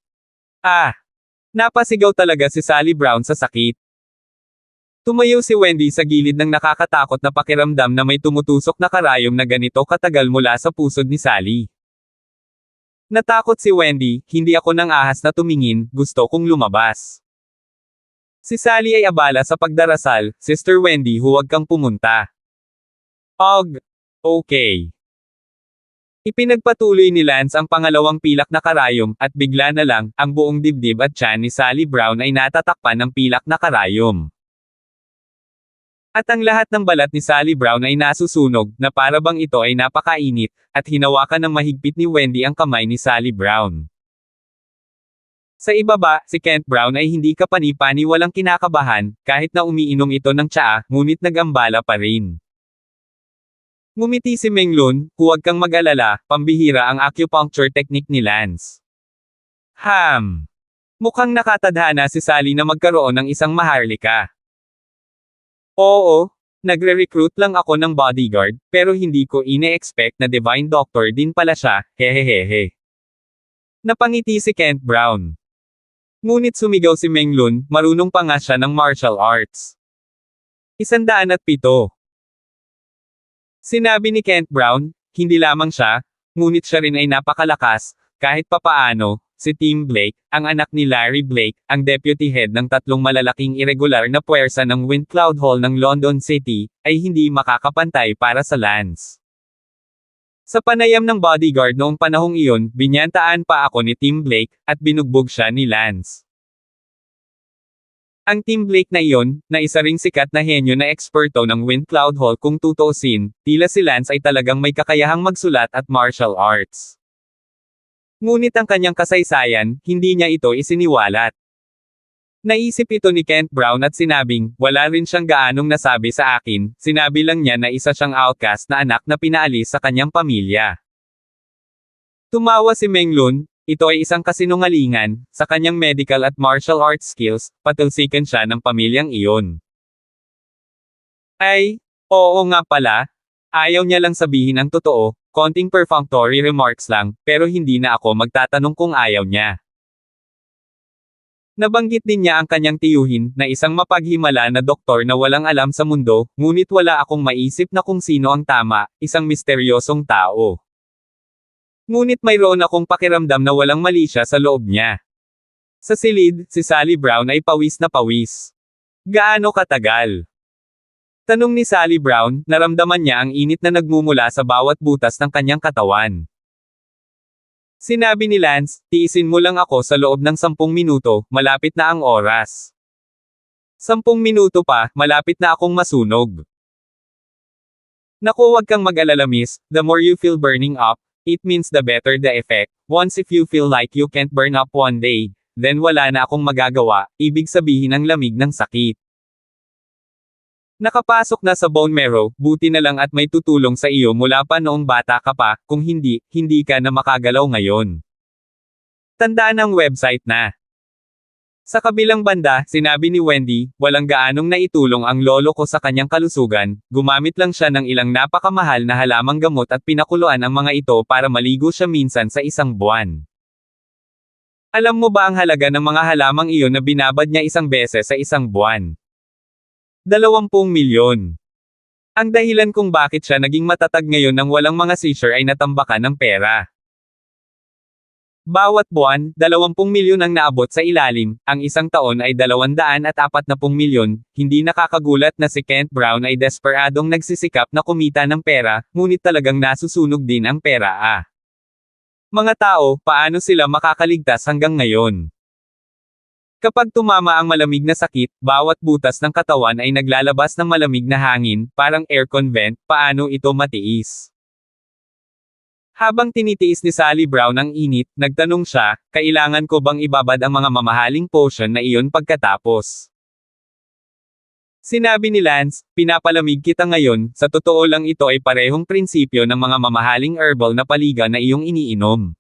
Napasigaw talaga si Sally Brown sa sakit. Tumayo si Wendy sa gilid ng nakakatakot na pakiramdam na may tumutusok na karayom na ganito katagal mula sa pusod ni Sally. Natakot si Wendy, hindi ako nang ahas na tumingin, gusto kong lumabas. Si Sally ay abala sa pagdarasal, Sister Wendy huwag kang pumunta. Og. Okay. Ipinagpatuloy ni Lance ang pangalawang pilak na karayom, at bigla na lang, ang buong dibdib at tiyan ni Sally Brown ay natatakpan ng pilak na karayom. At ang lahat ng balat ni Sally Brown ay nasusunog, na para bang ito ay napakainit, at hinawakan ng mahigpit ni Wendy ang kamay ni Sally Brown. Sa ibaba, si Kent Brown ay hindi kapani-pani walang kinakabahan, kahit na umiinom ito ng tsaa, ngunit nagambala pa rin. Ngumiti si Menglun, huwag kang mag-alala, pambihira ang acupuncture technique ni Lance. Mukhang nakatadhana si Sally na magkaroon ng isang maharlika. Oo, nagre-recruit lang ako ng bodyguard, pero hindi ko ine-expect na divine doctor din pala siya, hehehehe. Napangiti si Kent Brown. Ngunit sumigaw si Menglun, marunong pa nga siya ng martial arts. 107. Sinabi ni Kent Brown, hindi lamang siya, ngunit siya rin ay napakalakas, kahit papaano, si Tim Blake, ang anak ni Larry Blake, ang deputy head ng tatlong malalaking irregular na puwersa ng Windcloud Hall ng London City, ay hindi makakapantay para sa Lance. Sa panayam ng bodyguard noong panahong iyon, binyantaan pa ako ni Tim Blake, at binugbog siya ni Lance. Ang Tim Blake na iyon, na isa ring sikat na henyo na eksperto ng Windcloud Hall kung tutuusin, tila si Lance ay talagang may kakayahang magsulat at martial arts. Ngunit ang kanyang kasaysayan, hindi niya ito isiniwalat. Naisip ito ni Kent Brown at sinabing, wala rin siyang gaanong nasabi sa akin, sinabi lang niya na isa siyang outcast na anak na pinaalis sa kanyang pamilya. Tumawa si Menglun, ito ay isang kasinungalingan, sa kanyang medical at martial arts skills, patulsikan siya ng pamilyang iyon. Ay, oo nga pala, ayaw niya lang sabihin ang totoo, konting perfunctory remarks lang, pero hindi na ako magtatanong kung ayaw niya. Nabanggit din niya ang kanyang tiyuhin, na isang mapaghimala na doktor na walang alam sa mundo, ngunit wala akong maisip na kung sino ang tama, isang misteryosong tao. Ngunit mayroon akong pakiramdam na walang mali siya sa loob niya. Sa silid, si Sally Brown ay pawis na pawis. Gaano katagal? Tanong ni Sally Brown, naramdaman niya ang init na nagmumula sa bawat butas ng kanyang katawan. Sinabi ni Lance, tiisin mo lang ako sa loob ng 10 minuto, malapit na ang oras. 10 minuto pa, malapit na akong masunog. Naku, wag kang mag-alala miss, the more you feel burning up, it means the better the effect. Once if you feel like you can't burn up one day, then wala na akong magagawa, ibig sabihin ang lamig ng sakit. Nakapasok na sa bone marrow, buti na lang at may tutulong sa iyo mula pa noong bata ka pa, kung hindi, hindi ka na makagalaw ngayon. Tandaan ang website na. Sa kabilang banda, sinabi ni Wendy, walang gaanong naitulong ang lolo ko sa kanyang kalusugan, gumamit lang siya ng ilang napakamahal na halamang gamot at pinakuluan ang mga ito para maligo siya minsan sa isang buwan. Alam mo ba ang halaga ng mga halamang iyon na binabad niya isang beses sa isang buwan? 20 milyon. Ang dahilan kung bakit siya naging matatag ngayon nang walang mga seizure ay natambakan ng pera. Bawat buwan, 20 milyon ang naabot sa ilalim, ang isang taon ay 240 milyon, hindi nakakagulat na si Kent Brown ay desperadong nagsisikap na kumita ng pera, ngunit talagang nasusunog din ang pera. Mga tao, paano sila makakaligtas hanggang ngayon? Kapag tumama ang malamig na sakit, bawat butas ng katawan ay naglalabas ng malamig na hangin, parang aircon vent, paano ito matiis? Habang tinitiis ni Sally Brown ang init, nagtanong siya, kailangan ko bang ibabad ang mga mamahaling potion na iyon pagkatapos? Sinabi ni Lance, pinapalamig kita ngayon, sa totoo lang ito ay parehong prinsipyo ng mga mamahaling herbal na paliga na iyong iniinom.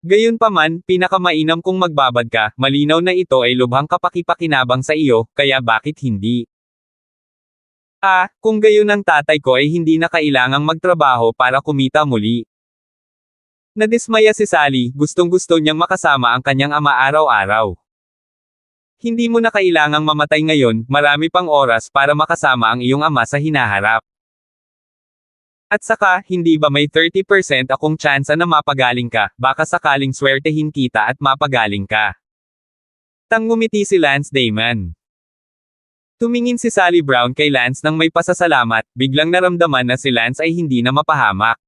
Gayunpaman, pinakamainam kung magbabad ka, malinaw na ito ay lubhang kapakipakinabang sa iyo, kaya bakit hindi? Kung gayon ang tatay ko ay hindi na kailangang magtrabaho para kumita muli. Nadismaya si Sally, gustong-gusto niyang makasama ang kanyang ama araw-araw. Hindi mo na kailangang mamatay ngayon, marami pang oras para makasama ang iyong ama sa hinaharap. At saka, hindi ba may 30% akong tsansa na mapagaling ka, baka sakaling swertehin kita at mapagaling ka. Ngumiti si Lance Damon. Tumingin si Sally Brown kay Lance nang may pasasalamat, biglang naramdaman na si Lance ay hindi na mapahamak.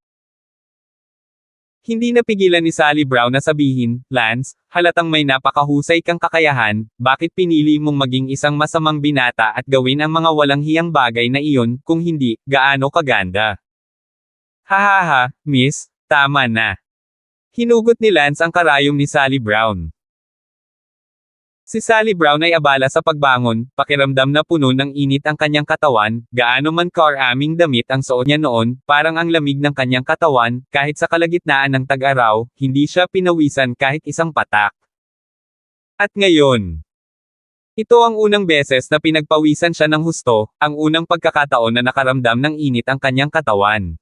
Hindi napigilan ni Sally Brown na sabihin, Lance, halatang may napakahusay kang kakayahan, bakit pinili mong maging isang masamang binata at gawin ang mga walang hiyang bagay na iyon, kung hindi, gaano kaganda? Hahaha, miss, tama na. Hinugot ni Lance ang karayom ni Sally Brown. Si Sally Brown ay abala sa pagbangon, pakiramdam na puno ng init ang kanyang katawan, gaano man karaming damit ang suot niya noon, parang ang lamig ng kanyang katawan, kahit sa kalagitnaan ng tag-araw, hindi siya pinawisan kahit isang patak. At ngayon, ito ang unang beses na pinagpawisan siya ng husto, ang unang pagkakataon na nakaramdam ng init ang kanyang katawan.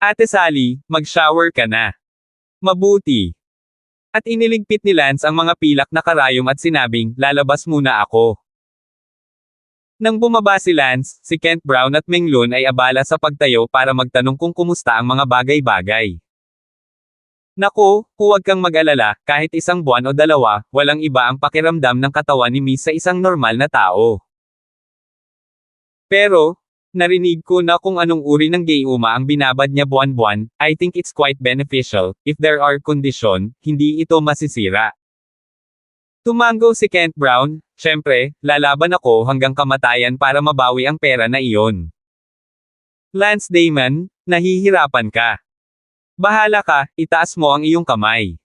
Ate Sally, mag-shower ka na. Mabuti. At iniligpit ni Lance ang mga pilak na karayom at sinabing, lalabas muna ako. Nang bumaba si Lance, si Kent Brown at Meng Lun ay abala sa pagtayo para magtanong kung kumusta ang mga bagay-bagay. Naku, huwag kang mag-alala, kahit isang buwan o dalawa, walang iba ang pakiramdam ng katawan ni Miss sa isang normal na tao. Pero, narinig ko na kung anong uri ng gayuma ang binabad niya buwan-buwan, I think it's quite beneficial, if there are condition, hindi ito masisira. Tumango si Kent Brown, syempre, lalaban ako hanggang kamatayan para mabawi ang pera na iyon. Lance Damon, nahihirapan ka. Bahala ka, itaas mo ang iyong kamay.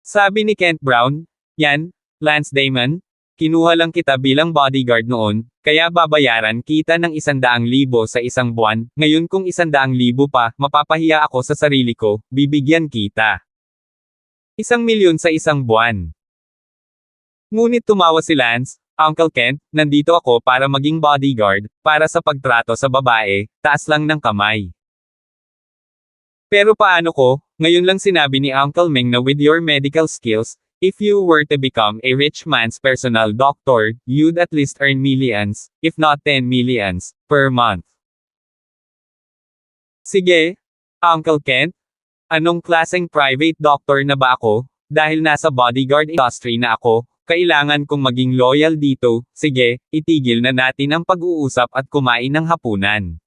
Sabi ni Kent Brown, yan, Lance Damon, kinuha lang kita bilang bodyguard noon, kaya babayaran kita ng 100,000 sa isang buwan, ngayon kung 100,000 pa, mapapahiya ako sa sarili ko, bibigyan kita. 1,000,000 sa isang buwan. Ngunit tumawa si Lance, Uncle Kent, nandito ako para maging bodyguard, para sa pagtrato sa babae, taas lang ng kamay. Pero paano ko, ngayon lang sinabi ni Uncle Meng na with your medical skills, if you were to become a rich man's personal doctor, you'd at least earn millions, if not 10 millions, per month. Sige, Uncle Kent, anong klaseng private doctor na ba ako? Dahil nasa bodyguard industry na ako, kailangan kong maging loyal dito, sige, itigil na natin ang pag-uusap at kumain ng hapunan.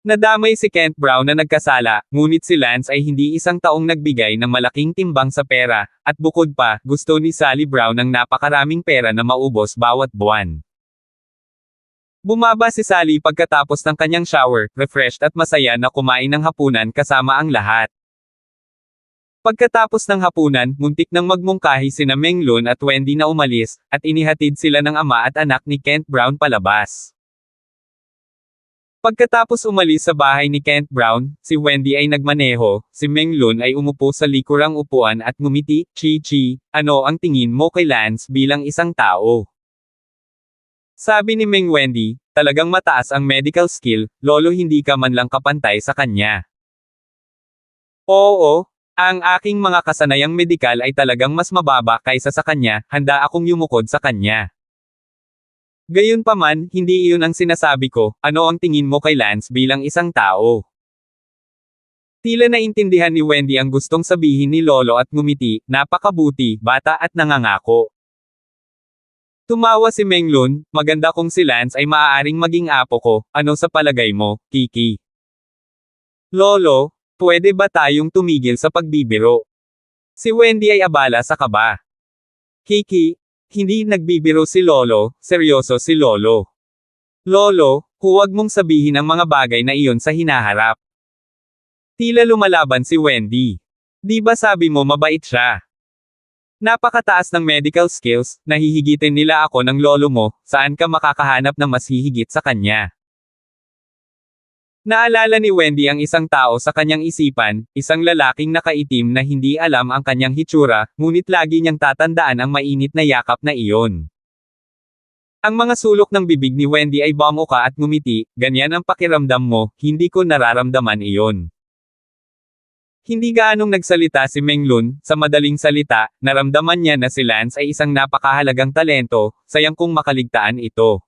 Nadamay si Kent Brown na nagkasala, ngunit si Lance ay hindi isang taong nagbigay ng malaking timbang sa pera, at bukod pa, gusto ni Sally Brown ng napakaraming pera na maubos bawat buwan. Bumaba si Sally pagkatapos ng kanyang shower, refreshed at masaya na kumain ng hapunan kasama ang lahat. Pagkatapos ng hapunan, muntik nang magmungkahi sina Meng Lun at Wendy na umalis, at inihatid sila ng ama at anak ni Kent Brown palabas. Pagkatapos umalis sa bahay ni Kent Brown, si Wendy ay nagmaneho, si Meng Lun ay umupo sa likurang upuan at ngumiti, Chi, ano ang tingin mo kay Lance bilang isang tao? Sabi ni Meng Wendy, talagang mataas ang medical skill, lolo hindi ka man lang kapantay sa kanya. Oo, ang aking mga kasanayang medikal ay talagang mas mababa kaysa sa kanya, handa akong yumukod sa kanya. Gayunpaman, hindi iyon ang sinasabi ko, ano ang tingin mo kay Lance bilang isang tao? Tila naintindihan ni Wendy ang gustong sabihin ni Lolo at ngumiti, napakabuti, bata at nangangako. Tumawa si Meng Lun, maganda kung si Lance ay maaaring maging apo ko, ano sa palagay mo, Kiki? Lolo, pwede ba tayong tumigil sa pagbibiro? Si Wendy ay abala sa kaba. Kiki, hindi nagbibiro si Lolo, seryoso si Lolo. Lolo, huwag mong sabihin ang mga bagay na iyon sa hinaharap. Tila lumalaban si Wendy. Di ba sabi mo mabait siya? Napakataas ng medical skills, nahihigitin nila ako ng lolo mo, saan ka makakahanap na mas hihigit sa kanya? Naalala ni Wendy ang isang tao sa kanyang isipan, isang lalaking nakaitim na hindi alam ang kanyang hitsura, ngunit lagi niyang tatandaan ang mainit na yakap na iyon. Ang mga sulok ng bibig ni Wendy ay bumuka at ngumiti, ganyan ang pakiramdam mo, hindi ko nararamdaman iyon. Hindi gaanong nagsalita si Meng Lun, sa madaling salita, naramdaman niya na si Lance ay isang napakahalagang talento, sayang kung makaligtaan ito.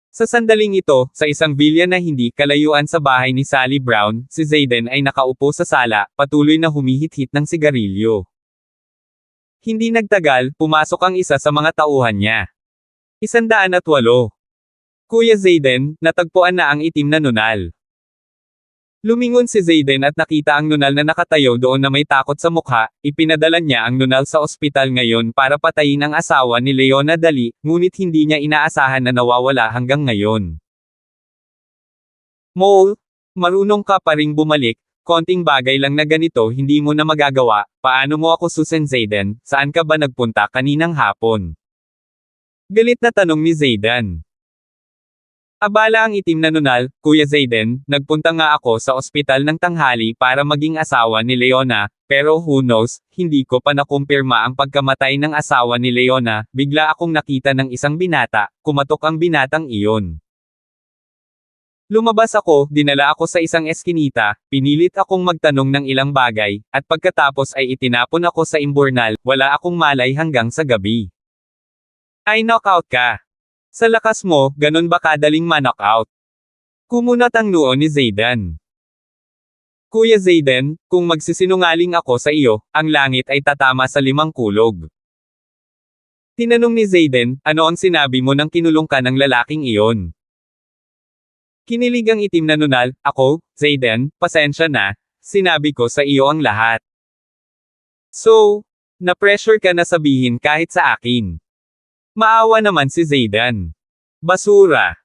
Sa sandaling ito, sa isang vilya na hindi kalayuan sa bahay ni Sally Brown, si Zayden ay nakaupo sa sala, patuloy na humihit-hit ng sigarilyo. Hindi nagtagal, pumasok ang isa sa mga tauhan niya. 108. Kuya Zayden, natagpuan na ang itim na nunal. Lumingon si Zayden at nakita ang nunal na nakatayo doon na may takot sa mukha. Ipinadala niya ang nunal sa ospital ngayon para patayin ang asawa ni Leona Dali, ngunit hindi niya inaasahan na nawawala hanggang ngayon. Mole, marunong ka pa ring bumalik, konting bagay lang na ganito hindi mo na magagawa, paano mo ako susan Zayden, saan ka ba nagpunta kaninang hapon? Galit na tanong ni Zayden. Abala ang itim na nunal, Kuya Zayden, nagpunta nga ako sa ospital ng tanghali para maging asawa ni Leona, pero who knows, hindi ko pa nakumpirma ang pagkamatay ng asawa ni Leona, bigla akong nakita ng isang binata, kumatok ang binatang iyon. Lumabas ako, dinala ako sa isang eskinita, pinilit akong magtanong ng ilang bagay, at pagkatapos ay itinapon ako sa imburnal, wala akong malay hanggang sa gabi. Ay knockout ka. Sa lakas mo, ganun ba kadaling ma-knockout? Kumunat ang noo ni Zayden. Kuya Zayden, kung magsisinungaling ako sa iyo, ang langit ay tatama sa 5 kulog. Tinanong ni Zayden, ano ang sinabi mo nang kinulong ka ng lalaking iyon? Kinilig ang itim na nunal, ako, Zayden, pasensya na, sinabi ko sa iyo ang lahat. So, na-pressure ka na sabihin kahit sa akin. Maawa naman si Zayden. Basura.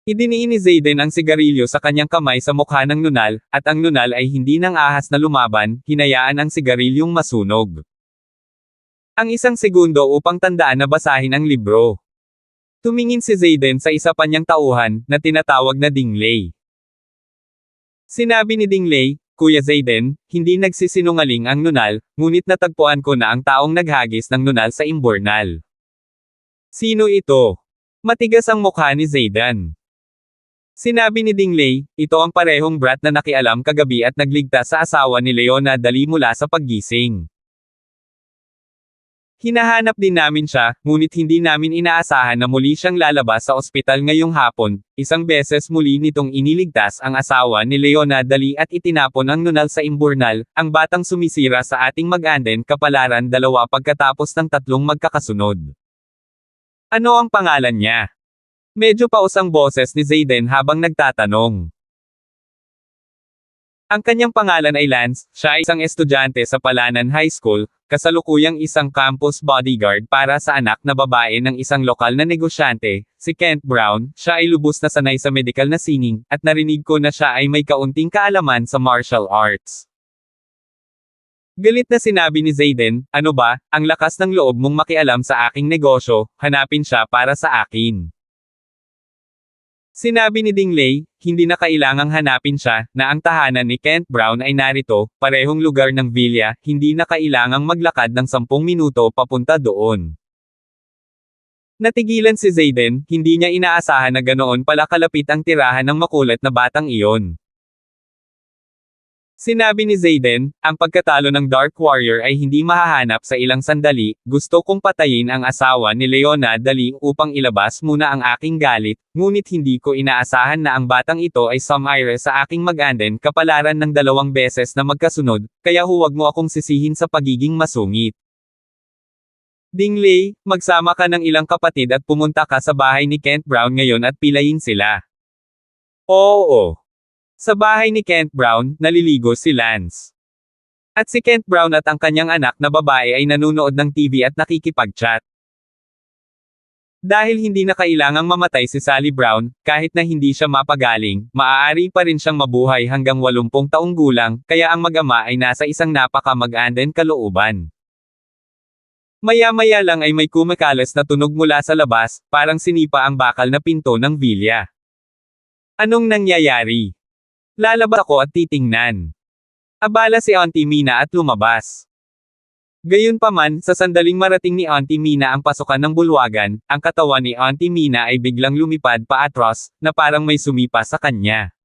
Idiniin ni Zayden ang sigarilyo sa kanyang kamay sa mukha ng nunal, at ang nunal ay hindi nang ahas na lumaban, hinayaan ang sigarilyong masunog. Ang 1 segundo upang tandaan na basahin ang libro. Tumingin si Zayden sa isa pa niyang tauhan, na tinatawag na Dingley. Sinabi ni Dingley, Kuya Zayden, hindi nagsisinungaling ang nunal, ngunit natagpuan ko na ang taong naghagis ng nunal sa imburnal. Sino ito? Matigas ang mukha ni Zayden. Sinabi ni Dingley, ito ang parehong brat na nakialam kagabi at nagligtas sa asawa ni Leona Dali mula sa paggising. Hinahanap din namin siya, ngunit hindi namin inaasahan na muli siyang lalabas sa ospital ngayong hapon. 1 beses muli nitong iniligtas ang asawa ni Leona Dali at itinapon ang nunal sa imburnal, ang batang sumisira sa ating mag-anden kapalaran 2 pagkatapos ng 3 magkakasunod. Ano ang pangalan niya? Medyo paus ang boses ni Zayden habang nagtatanong. Ang kanyang pangalan ay Lance, siya ay isang estudyante sa Palanan High School, kasalukuyang isang campus bodyguard para sa anak na babae ng isang lokal na negosyante, si Kent Brown, siya ay lubos na sanay sa medical na singing, at narinig ko na siya ay may kaunting kaalaman sa martial arts. Galit na sinabi ni Zayden, ano ba, ang lakas ng loob mong makialam sa aking negosyo, hanapin siya para sa akin. Sinabi ni Dingley, hindi na kailangang hanapin siya, na ang tahanan ni Kent Brown ay narito, parehong lugar ng villa, hindi na kailangang maglakad ng 10 minuto papunta doon. Natigilan si Zayden, hindi niya inaasahan na ganoon pala kalapit ang tirahan ng makulit na batang iyon. Sinabi ni Zayden, ang pagkatalo ng Dark Warrior ay hindi mahahanap sa ilang sandali, gusto kong patayin ang asawa ni Leona Dali upang ilabas muna ang aking galit, ngunit hindi ko inaasahan na ang batang ito ay sumire sa aking mag-anden kapalaran ng 2 beses na magkasunod, kaya huwag mo akong sisihin sa pagiging masungit. Dingley, magsama ka ng ilang kapatid at pumunta ka sa bahay ni Kent Brown ngayon at pilayin sila. Oo. Sa bahay ni Kent Brown, naliligo si Lance. At si Kent Brown at ang kanyang anak na babae ay nanunood ng TV at nakikipag-chat. Dahil hindi na kailangang mamatay si Sally Brown, kahit na hindi siya mapagaling, maaari pa rin siyang mabuhay hanggang 80 taong gulang, kaya ang mag-ama ay nasa isang napaka-mag-anden kalooban. Maya-maya lang ay may kumakalas na tunog mula sa labas, parang sinipa ang bakal na pinto ng villa. Anong nangyayari? Lalabas ako at titingnan. Abala si Auntie Mina at lumabas. Gayunpaman, sa sandaling marating ni Auntie Mina ang pasukan ng bulwagan, ang katawan ni Auntie Mina ay biglang lumipad paatras, na parang may sumipa sa kanya.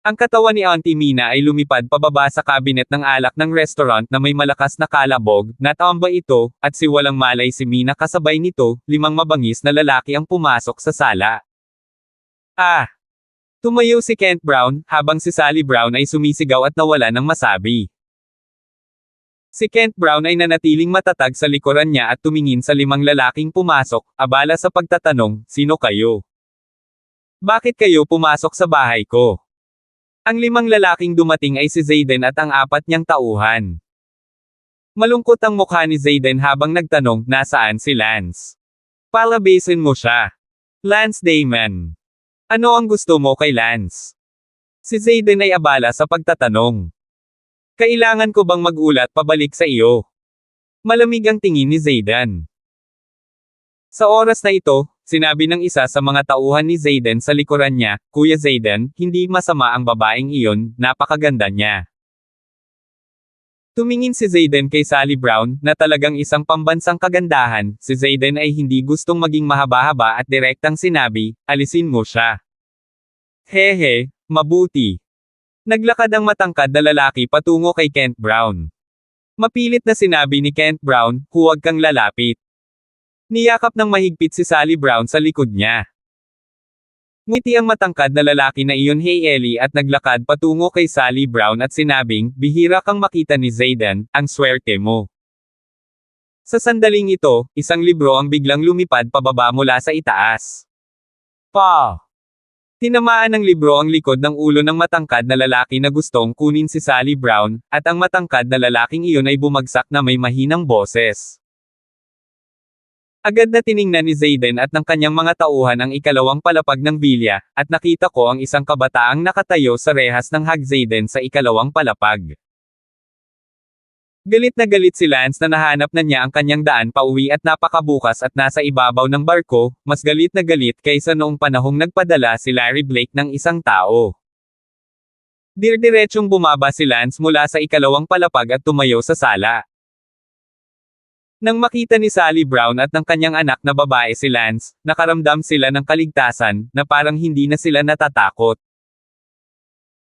Ang katawan ni Auntie Mina ay lumipad pababa sa cabinet ng alak ng restaurant na may malakas na kalabog, natamba ito, at si walang malay si Mina kasabay nito, 5 mabangis na lalaki ang pumasok sa sala. Ah! Tumayo si Kent Brown, habang si Sally Brown ay sumisigaw at nawala ng masabi. Si Kent Brown ay nanatiling matatag sa likuran niya at tumingin sa 5 lalaking pumasok, abala sa pagtatanong, sino kayo? Bakit kayo pumasok sa bahay ko? Ang 5 lalaking dumating ay si Zayden at ang 4 niyang tauhan. Malungkot ang mukha ni Zayden habang nagtanong, nasaan si Lance? Palabasin mo siya. Lance Damon. Ano ang gusto mo kay Lance? Si Zayden ay abala sa pagtatanong. Kailangan ko bang magulat pabalik sa iyo? Malamig ang tingin ni Zayden. Sa oras na ito, sinabi ng isa sa mga tauhan ni Zayden sa likuran niya, Kuya Zayden, hindi masama ang babaeng iyon, napakaganda niya. Tumingin si Zayden kay Sally Brown, na talagang isang pambansang kagandahan. Si Zayden ay hindi gustong maging mahaba-haba at direktang sinabi, alisin mo siya. Hehe, mabuti. Naglakad ang matangkad na lalaki patungo kay Kent Brown. Mapilit na sinabi ni Kent Brown, huwag kang lalapit. Niyakap ng mahigpit si Sally Brown sa likod niya. Ngumiti ang matangkad na lalaki na iyon hey Ellie at naglakad patungo kay Sally Brown at sinabing, bihira kang makita ni Zayden, ang swerte mo. Sa sandaling ito, isang libro ang biglang lumipad pababa mula sa itaas. Pa! Tinamaan ng libro ang likod ng ulo ng matangkad na lalaki na gustong kunin si Sally Brown, at ang matangkad na lalaking iyon ay bumagsak na may mahinang boses. Agad na tiningnan ni Zayden at ng kanyang mga tauhan ang ikalawang palapag ng bilya, at nakita ko ang isang kabataang nakatayo sa rehas ng Hag Zayden sa ikalawang palapag. Galit na galit si Lance na nahanap na niya ang kanyang daan pauwi at napakabukas at nasa ibabaw ng barko, mas galit na galit kaysa noong panahong nagpadala si Larry Blake ng isang tao. Dirdiretsong bumaba si Lance mula sa ikalawang palapag at tumayo sa sala. Nang makita ni Sally Brown at ng kanyang anak na babae si Lance, nakaramdam sila ng kaligtasan, na parang hindi na sila natatakot.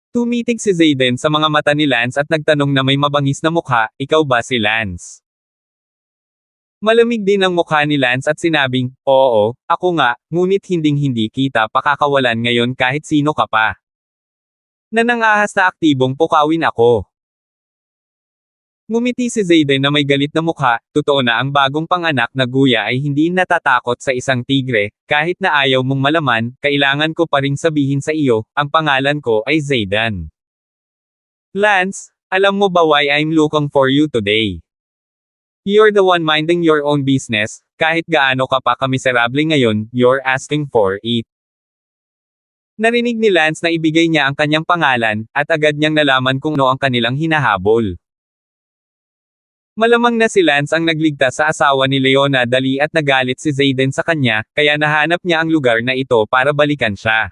Tumitig si Zayden sa mga mata ni Lance at nagtanong na may mabangis na mukha, ikaw ba si Lance? Malamig din ang mukha ni Lance at sinabing, oo, ako nga, ngunit hinding-hindi kita pakakawalan ngayon kahit sino ka pa. Nanangahas na aktibong pukawin ako. Ngumiti si Zayden na may galit na mukha, totoo na ang bagong panganak na guya ay hindi natatakot sa isang tigre, kahit na ayaw mong malaman, kailangan ko pa ring sabihin sa iyo, ang pangalan ko ay Zayden. Lance, alam mo ba why I'm looking for you today? You're the one minding your own business, kahit gaano ka pa kamiserable ngayon, you're asking for it. Narinig ni Lance na ibigay niya ang kanyang pangalan, at agad niyang nalaman kung ano ang kanilang hinahabol. Malamang na si Lance ang nagligtas sa asawa ni Leona Dali at nagalit si Zayden sa kanya, kaya nahanap niya ang lugar na ito para balikan siya.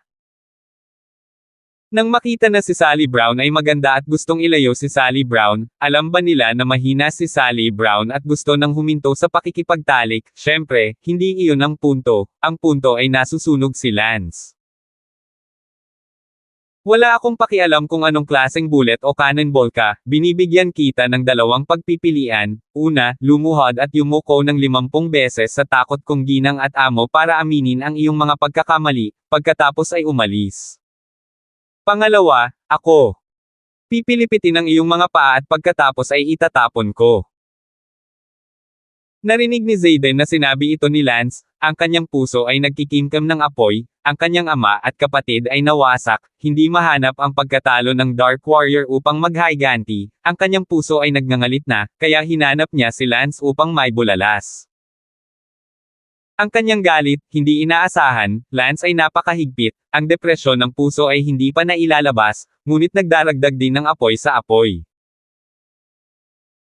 Nang makita na si Sally Brown ay maganda at gustong ilayo si Sally Brown, alam ba nila na mahina si Sally Brown at gusto nang huminto sa pakikipagtalik, syempre, hindi iyon ang punto ay nasusunog si Lance. Wala akong pakialam kung anong klaseng bullet o cannonball ka, binibigyan kita ng dalawang pagpipilian, una, lumuhod at yumuko ng 50 beses sa takot kong ginang at amo para aminin ang iyong mga pagkakamali, pagkatapos ay umalis. Pangalawa, ako. Pipilipitin ang iyong mga paa at pagkatapos ay itatapon ko. Narinig ni Zayden na sinabi ito ni Lance, ang kanyang puso ay nagkikimkim ng apoy, ang kanyang ama at kapatid ay nawasak, hindi mahanap ang pagkatalo ng Dark Warrior upang maghiganti, ang kanyang puso ay nagngangalit na, kaya hinanap niya si Lance upang maibulalas. Ang kanyang galit, hindi inaasahan, Lance ay napakahigpit, ang depresyon ng puso ay hindi pa nailalabas, ngunit nagdaragdag din ng apoy sa apoy.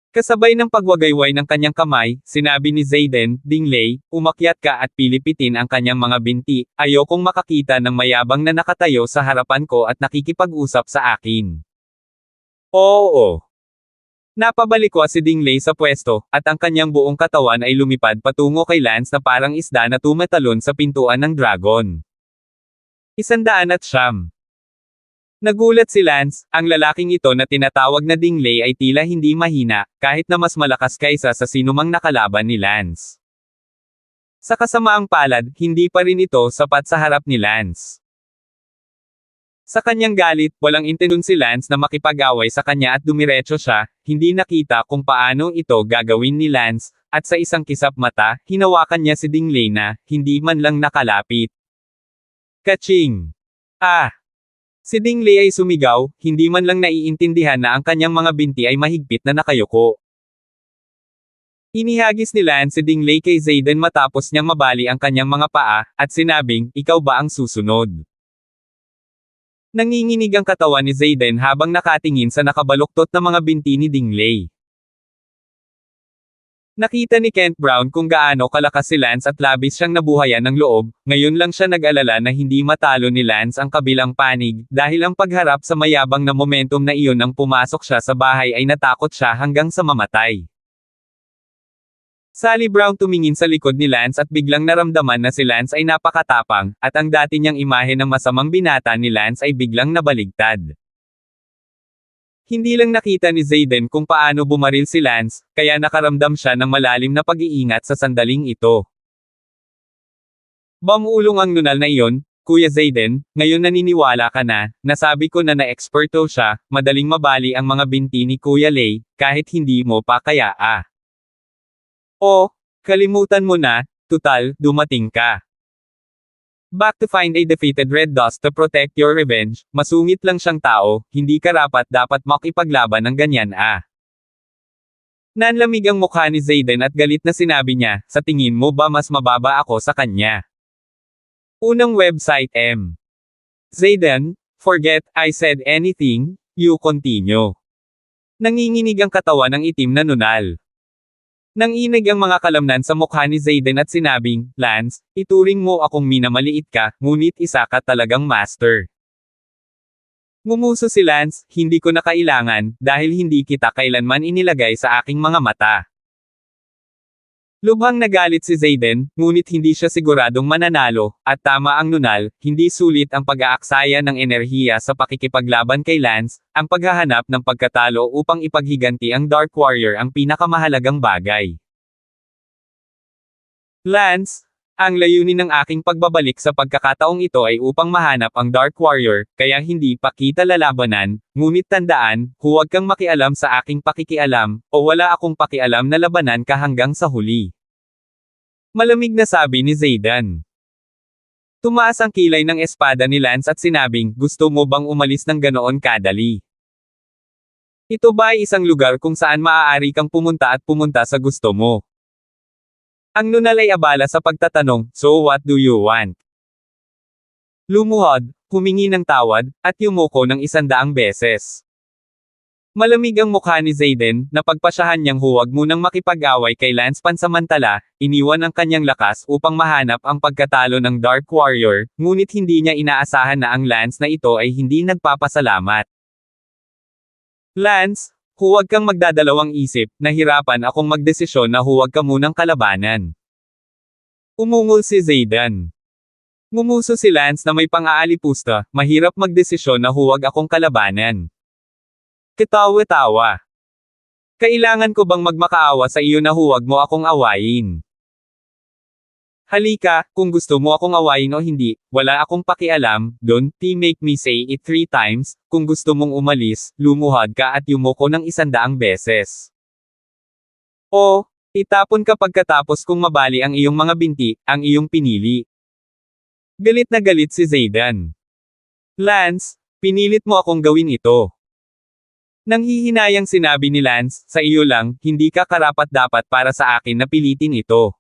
Kasabay ng pagwagayway ng kanyang kamay, sinabi ni Zayden, Dingley, umakyat ka at pilipitin ang kanyang mga binti, ayokong makakita ng mayabang na nakatayo sa harapan ko at nakikipag-usap sa akin. Oo. Napabalikwa si Dingley sa pwesto, at ang kanyang buong katawan ay lumipad patungo kay Lance na parang isda na tumatalon sa pintuan ng dragon. 109. Nagulat si Lance, ang lalaking ito na tinatawag na Dingley ay tila hindi mahina, kahit na mas malakas kaysa sa sinumang nakalaban ni Lance. Sa kasamaang palad, hindi pa rin ito sapat sa harap ni Lance. Sa kanyang galit, walang intensyon si Lance na makipag-away sa kanya at dumiretso siya, hindi nakita kung paano ito gagawin ni Lance, at sa isang kisap mata, hinawakan niya si Dingley na, hindi man lang nakalapit. Kaching! Ah! Si Dingley ay sumigaw, hindi man lang naiintindihan na ang kanyang mga binti ay mahigpit na nakayuko. Inihagis ni Lance si Dingley kay Zayden matapos niyang mabali ang kanyang mga paa, at sinabing, ikaw ba ang susunod? Nanginginig ang katawan ni Zayden habang nakatingin sa nakabaluktot na mga binti ni Dingley. Nakita ni Kent Brown kung gaano kalakas si Lance at labis siyang nabuhayan ng loob, ngayon lang siya nag-alala na hindi matalo ni Lance ang kabilang panig, dahil ang pagharap sa mayabang na momentum na iyon nang pumasok siya sa bahay ay natakot siya hanggang sa mamatay. Sally Brown tumingin sa likod ni Lance at biglang naramdaman na si Lance ay napakatapang, at ang dati niyang imahe ng masamang binata ni Lance ay biglang nabaligtad. Hindi lang nakita ni Zayden kung paano bumaril si Lance, kaya nakaramdam siya ng malalim na pag-iingat sa sandaling ito. Bamulong ang nunal na iyon, Kuya Zayden, ngayon naniniwala ka na, nasabi ko na na-eksperto siya, madaling mabali ang mga binti ni Kuya Lay, kahit hindi mo pa kaya kalimutan mo na, tutal, dumating ka. Back to find a defeated Red Dust to protect your revenge, masungit lang siyang tao, hindi karapat dapat makipaglaban ng ganyan Nanlamig ang mukha ni Zayden at galit na sinabi niya, sa tingin mo ba mas mababa ako sa kanya? Unang website Zayden, forget I said anything, you continue. Nanginginig ang katawan ng itim na nunal. Nanginig ang mga kalamnan sa mukha ni Zayden at sinabing, Lance, ituring mo akong minamaliit ka, ngunit isa ka talagang master. Ngumuso si Lance, hindi ko na kailangan, dahil hindi kita kailanman inilagay sa aking mga mata. Lubhang nagalit si Zayden, ngunit hindi siya siguradong mananalo, at tama ang nunal, hindi sulit ang pag-aaksaya ng enerhiya sa pakikipaglaban kay Lance, ang paghahanap ng pagkatalo upang ipaghiganti ang Dark Warrior ang pinakamahalagang bagay. Lance, ang layunin ng aking pagbabalik sa pagkakataong ito ay upang mahanap ang Dark Warrior, kaya hindi pa kita lalabanan, ngunit tandaan, huwag kang makialam sa aking pakikialam, o wala akong pakialam na labanan ka hanggang sa huli. Malamig na sabi ni Zayden. Tumaas ang kilay ng espada ni Lance at sinabing, gusto mo bang umalis ng ganoon kadali? Ito ba ay isang lugar kung saan maaari kang pumunta at pumunta sa gusto mo? Ang nunal ay abala sa pagtatanong, so what do you want? Lumuhod, humingi ng tawad, at yumuko ng 100 beses. Malamig ang mukha ni Zayden, na pagpasyahan niyang huwag munang makipag-away kay Lance pansamantala, iniwan ang kanyang lakas upang mahanap ang pagkatalo ng Dark Warrior, ngunit hindi niya inaasahan na ang Lance na ito ay hindi nagpapasalamat. Lance, huwag kang magdadalawang isip, nahirapan akong magdesisyon na huwag ka munang kalabanan. Umungol si Zayden. Ngumuso si Lance na may pang-aalipusta, mahirap magdesisyon na huwag akong kalabanan. Katawa-tawa. Kailangan ko bang magmakaawa sa iyo na huwag mo akong awayin? Halika, kung gusto mo akong awayin o hindi, wala akong pakialam, don't make me say it 3 times, kung gusto mong umalis, lumuhod ka at yumuko ng 100 beses. Itapon ka pagkatapos kung mabali ang iyong mga binti, ang iyong pinili. Galit na galit si Zayden. Lance, pinilit mo akong gawin ito. Nanghihinayang sinabi ni Lance, sa iyo lang, hindi ka karapat-dapat para sa akin na pilitin ito.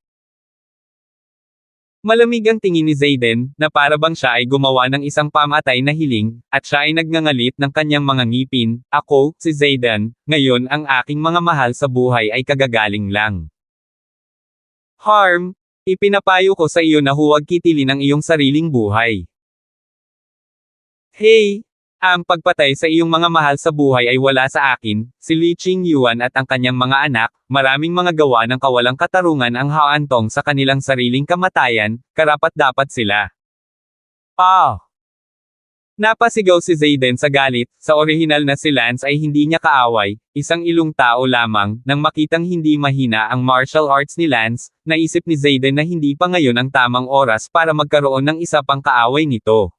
Malamig ang tingin ni Zayden, na para bang siya ay gumawa ng isang pamatay na hiling, at siya ay nagngangalit ng kanyang mga ngipin, ako, si Zayden, ngayon ang aking mga mahal sa buhay ay kagagaling lang. Harm, ipinapayo ko sa iyo na huwag kitilin ang iyong sariling buhay. Hey! Ang pagpatay sa iyong mga mahal sa buhay ay wala sa akin, si Li Qingyuan at ang kanyang mga anak, maraming mga gawa ng kawalang katarungan ang haantong sa kanilang sariling kamatayan, karapat-dapat sila. Napasigaw si Zayden sa galit, sa orihinal na si Lance ay hindi niya kaaway, isang ilong tao lamang, nang makitang hindi mahina ang martial arts ni Lance, naisip ni Zayden na hindi pa ngayon ang tamang oras para magkaroon ng isa pang kaaway nito.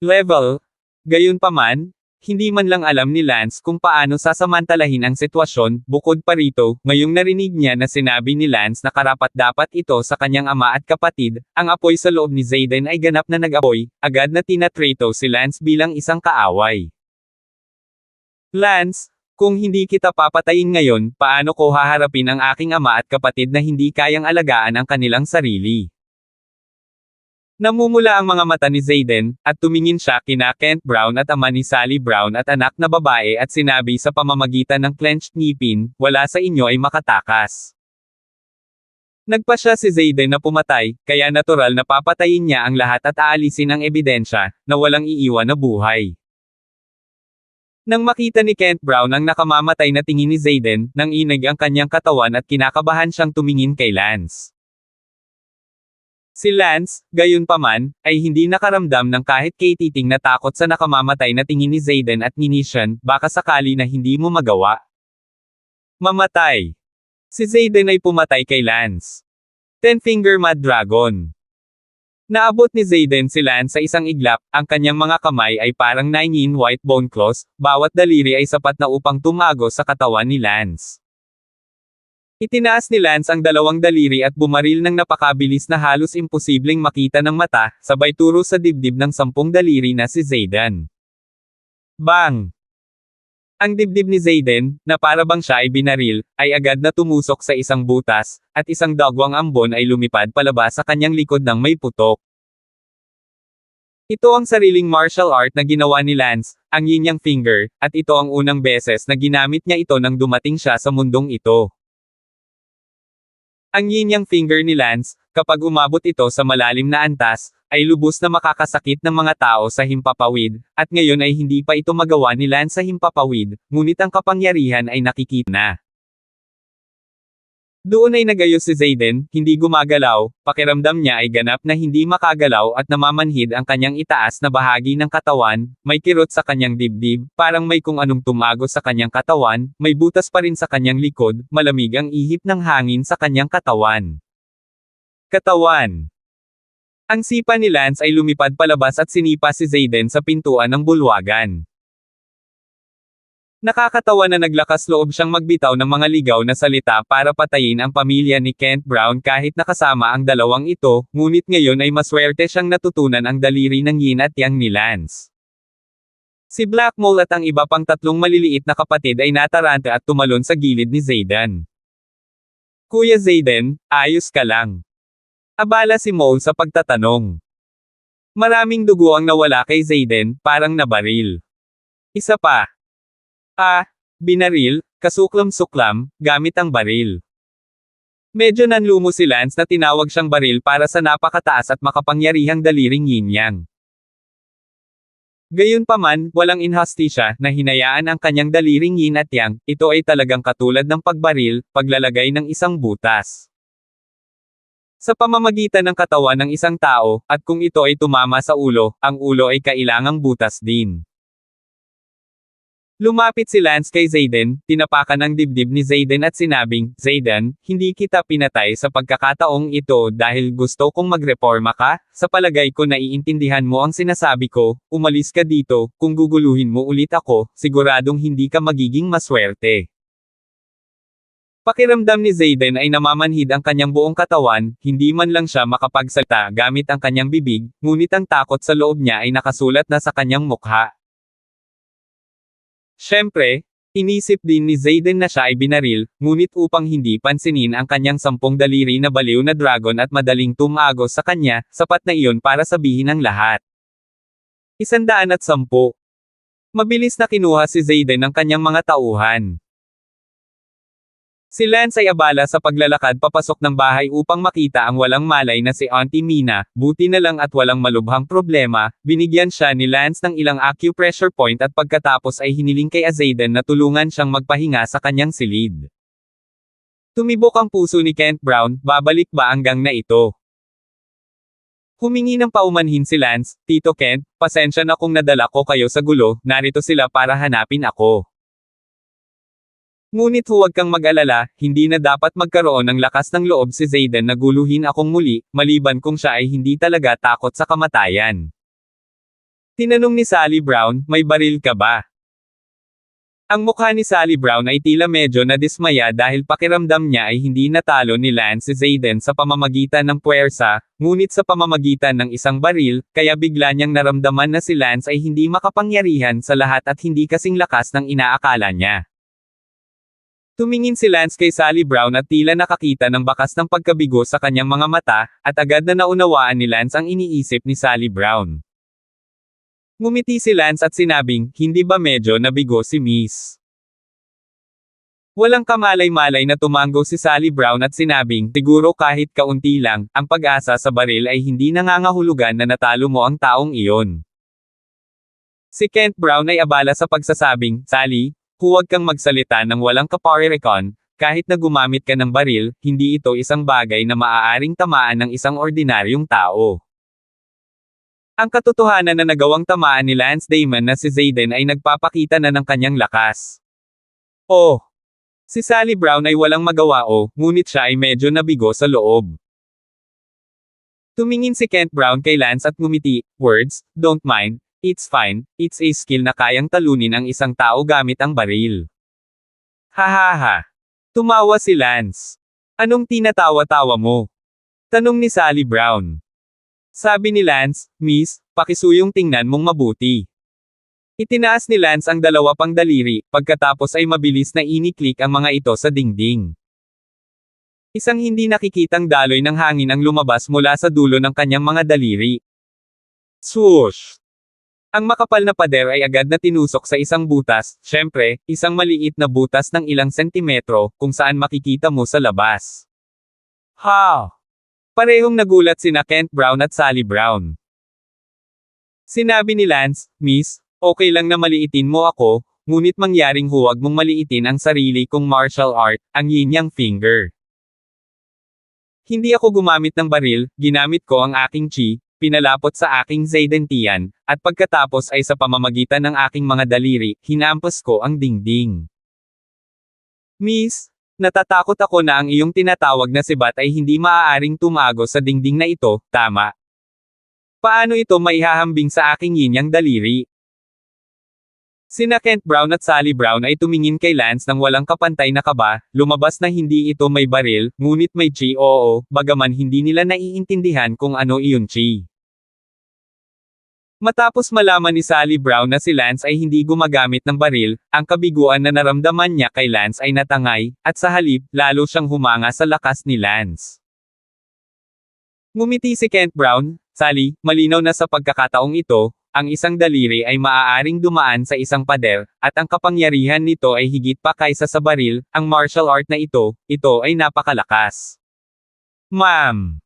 level. Gayunpaman, hindi man lang alam ni Lance kung paano sasamantalahin ang sitwasyon. Bukod pa rito, ngayong narinig niya na sinabi ni Lance na karapat-dapat ito sa kanyang ama at kapatid, ang apoy sa loob ni Zayden ay ganap na nag-apoy, agad na tinatrato si Lance bilang isang kaaway. Lance, kung hindi kita papatayin ngayon, paano ko haharapin ang aking ama at kapatid na hindi kayang alagaan ang kanilang sarili? Namumula ang mga mata ni Zayden, at tumingin siya kina Kent Brown at ama ni Sally Brown at anak na babae at sinabi sa pamamagitan ng clenched ngipin, wala sa inyo ay makatakas. Nagpasya si Zayden na pumatay, kaya natural na papatayin niya ang lahat at aalisin ang ebidensya, na walang iiwan na buhay. Nang makita ni Kent Brown ang nakamamatay na tingin ni Zayden, nang inig ang kanyang katawan at kinakabahan siyang tumingin kay Lance. Si Lance, gayunpaman, ay hindi nakaramdam ng kahit katiting na takot sa nakamamatay na tingin ni Zayden at ninisyon, baka sakali na hindi mo magawa. Mamatay. Si Zayden ay pumatay kay Lance. Ten-finger mad dragon. Naabot ni Zayden si Lance sa isang iglap, ang kanyang mga kamay ay parang 9-in white bone claws, bawat daliri ay sapat na upang tumago sa katawan ni Lance. Itinaas ni Lance ang dalawang daliri at bumaril ng napakabilis na halos imposibleng makita ng mata, sabay turo sa dibdib ng 10 daliri na si Zayden. Bang! Ang dibdib ni Zayden, na para bang siya ay binaril, ay agad na tumusok sa isang butas, at isang dagwang ambon ay lumipad palabas sa kanyang likod ng may putok. Ito ang sariling martial art na ginawa ni Lance, ang yin yang finger, at ito ang unang beses na ginamit niya ito nang dumating siya sa mundong ito. Ang yin yang finger ni Lance, kapag umabot ito sa malalim na antas, ay lubos na makakasakit ng mga tao sa himpapawid, at ngayon ay hindi pa ito magawa ni Lance sa himpapawid, ngunit ang kapangyarihan ay nakikita na. Doon ay nagayos si Zayden, hindi gumagalaw, pakiramdam niya ay ganap na hindi makagalaw at namamanhid ang kanyang itaas na bahagi ng katawan, may kirot sa kanyang dibdib, parang may kung anong tumago sa kanyang katawan, may butas pa rin sa kanyang likod, malamig ang ihip ng hangin sa kanyang katawan. Katawan. Ang sipa ni Lance ay lumipad palabas at sinipa si Zayden sa pintuan ng bulwagan. Nakakatawa na naglakas loob siyang magbitaw ng mga ligaw na salita para patayin ang pamilya ni Kent Brown kahit nakasama ang dalawang ito, ngunit ngayon ay maswerte siyang natutunan ang daliri ng yin at yang ni Lance. Si Black Mole at ang iba pang 3 maliliit na kapatid ay nataranta at tumalon sa gilid ni Zayden. Kuya Zayden, ayos ka lang? Abala si Mole sa pagtatanong. Maraming dugo ang nawala kay Zayden, parang nabaril. Isa pa. Binaril, kasuklam-suklam, gamit ang baril. Medyo nanlumo si Lance na tinawag siyang baril para sa napakataas at makapangyarihang daliring yin-yang. Gayunpaman, walang inhustisya na hinayaan ang kanyang daliring yin at yang, ito ay talagang katulad ng pagbaril, paglalagay ng isang butas. Sa pamamagitan ng katawan ng isang tao, at kung ito ay tumama sa ulo, ang ulo ay kailangang butas din. Lumapit si Lance kay Zayden, tinapakan ang dibdib ni Zayden at sinabing, Zayden, hindi kita pinatay sa pagkakataong ito dahil gusto kong magreporma ka, sa palagay ko naiintindihan mo ang sinasabi ko, umalis ka dito, kung guguluhin mo ulit ako, siguradong hindi ka magiging maswerte. Pakiramdam ni Zayden ay namamanhid ang kanyang buong katawan, hindi man lang siya makapagsalita gamit ang kanyang bibig, ngunit ang takot sa loob niya ay nakasulat na sa kanyang mukha. Siyempre, inisip din ni Zayden na siya ay binaril, ngunit upang hindi pansinin ang kanyang 10 daliri na baliw na dragon at madaling tumagos sa kanya, sapat na iyon para sabihin ang lahat. 110. Mabilis na kinuha si Zayden ang kanyang mga tauhan. Si Lance ay abala sa paglalakad papasok ng bahay upang makita ang walang malay na si Auntie Mina, buti na lang at walang malubhang problema, binigyan siya ni Lance ng ilang acupressure point at pagkatapos ay hiniling kay Zayden na tulungan siyang magpahinga sa kanyang silid. Tumibok ang puso ni Kent Brown, babalik ba ang gang na ito? Humingi ng paumanhin si Lance, Tito Kent, pasensya na kung nadala ko kayo sa gulo, narito sila para hanapin ako. Ngunit huwag kang mag-alala, hindi na dapat magkaroon ng lakas ng loob si Zayden na guluhin akong muli, maliban kung siya ay hindi talaga takot sa kamatayan. Tinanong ni Sally Brown, may baril ka ba? Ang mukha ni Sally Brown ay tila medyo nadismaya dahil pakiramdam niya ay hindi natalo ni Lance si Zayden sa pamamagitan ng puwersa, ngunit sa pamamagitan ng isang baril, kaya bigla niyang naramdaman na si Lance ay hindi makapangyarihan sa lahat at hindi kasing lakas ng inaakala niya. Tumingin si Lance kay Sally Brown at tila nakakita ng bakas ng pagkabigo sa kanyang mga mata, at agad na naunawaan ni Lance ang iniisip ni Sally Brown. Ngumiti si Lance at sinabing, hindi ba medyo nabigo si Miss? Walang kamalay-malay na tumango si Sally Brown at sinabing, siguro kahit kaunti lang, ang pag-asa sa baril ay hindi nangangahulugan na natalo mo ang taong iyon. Si Kent Brown ay abala sa pagsasabing, Sally, huwag kang magsalita ng walang kaparerekon, kahit na gumamit ka ng baril, hindi ito isang bagay na maaaring tamaan ng isang ordinaryong tao. Ang katotohanan na nagawang tamaan ni Lance Damon na si Zayden ay nagpapakita na ng kanyang lakas. Oh! Si Sally Brown ay walang magawa ngunit siya ay medyo nabigo sa loob. Tumingin si Kent Brown kay Lance at ngumiti, words, don't mind, it's fine, it's a skill na kayang talunin ang isang tao gamit ang baril. Hahaha. Tumawa si Lance. Anong tinatawa-tawa mo? Tanong ni Sally Brown. Sabi ni Lance, Miss, pakisuyong tingnan mong mabuti. Itinaas ni Lance ang dalawa pang daliri, pagkatapos ay mabilis na iniklik ang mga ito sa dingding. Isang hindi nakikitang daloy ng hangin ang lumabas mula sa dulo ng kanyang mga daliri. Swoosh! Ang makapal na pader ay agad na tinusok sa isang butas, syempre, isang maliit na butas ng ilang sentimetro, kung saan makikita mo sa labas. Ha! Parehong nagulat sina Kent Brown at Sally Brown. Sinabi ni Lance, Miss, okay lang na maliitin mo ako, ngunit mangyaring huwag mong maliitin ang sarili kong martial art, ang yin-yang finger. Hindi ako gumamit ng baril, ginamit ko ang aking chi, pinalapot sa aking Zaydentian, at pagkatapos ay sa pamamagitan ng aking mga daliri, hinampas ko ang dingding. Miss, natatakot ako na ang iyong tinatawag na sibat ay hindi maaaring tumago sa dingding na ito, tama? Paano ito maihahambing sa aking yin-yang daliri? Sina Kent Brown at Sally Brown ay tumingin kay Lance ng walang kapantay na kaba, lumabas na hindi ito may baril, ngunit may chi bagaman hindi nila naiintindihan kung ano iyon chi. Matapos malaman ni Sally Brown na si Lance ay hindi gumagamit ng baril, ang kabiguan na naramdaman niya kay Lance ay natangay, at sa halip, lalo siyang humanga sa lakas ni Lance. Ngumiti si Kent Brown, Sally, malinaw na sa pagkakataong ito, ang isang daliri ay maaaring dumaan sa isang pader, at ang kapangyarihan nito ay higit pa kaysa sa baril, ang martial art na ito ay napakalakas. Ma'am!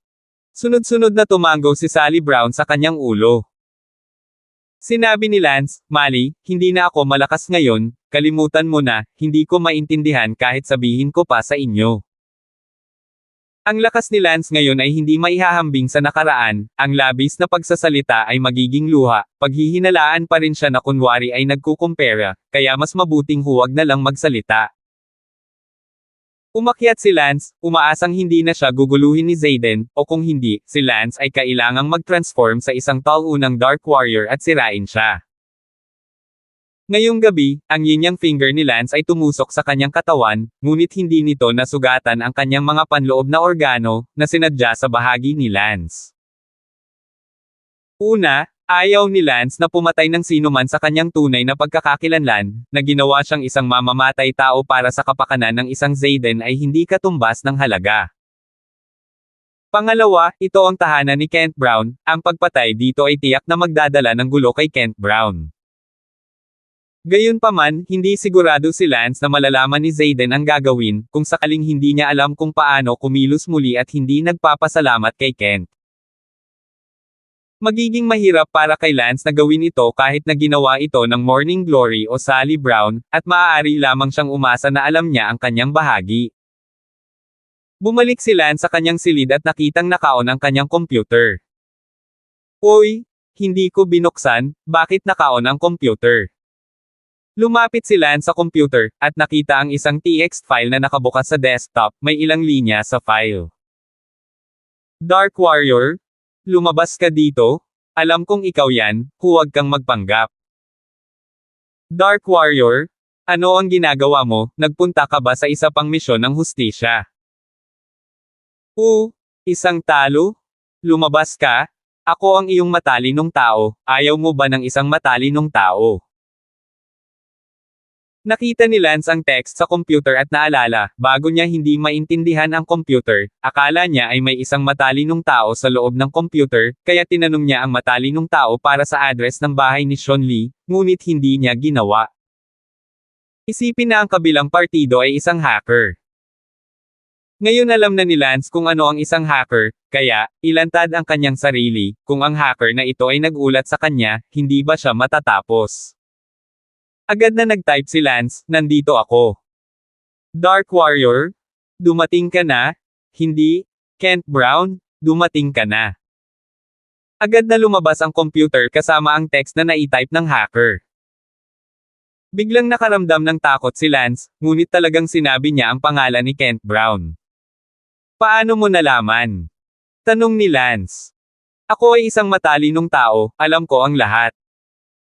Sunod-sunod na tumango si Sally Brown sa kanyang ulo. Sinabi ni Lance, Mali, hindi na ako malakas ngayon, kalimutan mo na, hindi ko maintindihan kahit sabihin ko pa sa inyo. Ang lakas ni Lance ngayon ay hindi maihahambing sa nakaraan, ang labis na pagsasalita ay magiging luha, paghihinalaan pa rin siya na kunwari ay nagkukumpara, kaya mas mabuting huwag na lang magsalita. Umakyat si Lance, umaasang hindi na siya guguluhin ni Zayden, o kung hindi, si Lance ay kailangang mag-transform sa isang taunang Dark Warrior at sirain siya. Ngayong gabi, ang yin-yang finger ni Lance ay tumusok sa kanyang katawan, ngunit hindi nito nasugatan ang kanyang mga panloob na organo, na sinadya sa bahagi ni Lance. Una, ayaw ni Lance na pumatay ng sinuman sa kanyang tunay na pagkakakilanlan, na ginawa siyang isang mamamatay tao para sa kapakanan ng isang Zayden ay hindi katumbas ng halaga. Pangalawa, ito ang tahanan ni Kent Brown, ang pagpatay dito ay tiyak na magdadala ng gulo kay Kent Brown. Gayunpaman, hindi sigurado si Lance na malalaman ni Zayden ang gagawin, kung sakaling hindi niya alam kung paano kumilos muli at hindi nagpapasalamat kay Kent. Magiging mahirap para kay Lance na gawin ito kahit na ginawa ito ng Morning Glory o Sally Brown, at maaari lamang siyang umasa na alam niya ang kanyang bahagi. Bumalik si Lance sa kanyang silid at nakitang nakaon ang kanyang computer. Uy, hindi ko binuksan, bakit nakaon ang computer? Lumapit si Lance sa computer, at nakita ang isang TXT file na nakabukas sa desktop, may ilang linya sa file. Dark Warrior? Lumabas ka dito? Alam kong ikaw yan, huwag kang magpanggap. Dark Warrior, ano ang ginagawa mo? Nagpunta ka ba sa isa pang misyon ng hustisya? Isang talo? Lumabas ka? Ako ang iyong matalinong tao, ayaw mo ba ng isang matalinong tao? Nakita ni Lance ang text sa computer at naalala, bago niya hindi maintindihan ang computer, akala niya ay may isang matalinong tao sa loob ng computer, kaya tinanong niya ang matalinong tao para sa address ng bahay ni Sean Lee, ngunit hindi niya ginawa. Isipin na ang kabilang partido ay isang hacker. Ngayon alam na ni Lance kung ano ang isang hacker, kaya, ilantad ang kanyang sarili, kung ang hacker na ito ay nagulat sa kanya, hindi ba siya matatapos? Agad na nag-type si Lance, nandito ako. Dark Warrior? Dumating ka na? Hindi? Kent Brown? Dumating ka na. Agad na lumabas ang computer kasama ang text na nai-type ng hacker. Biglang nakaramdam ng takot si Lance, ngunit talagang sinabi niya ang pangalan ni Kent Brown. Paano mo nalaman? Tanong ni Lance. Ako ay isang matalinong tao, alam ko ang lahat.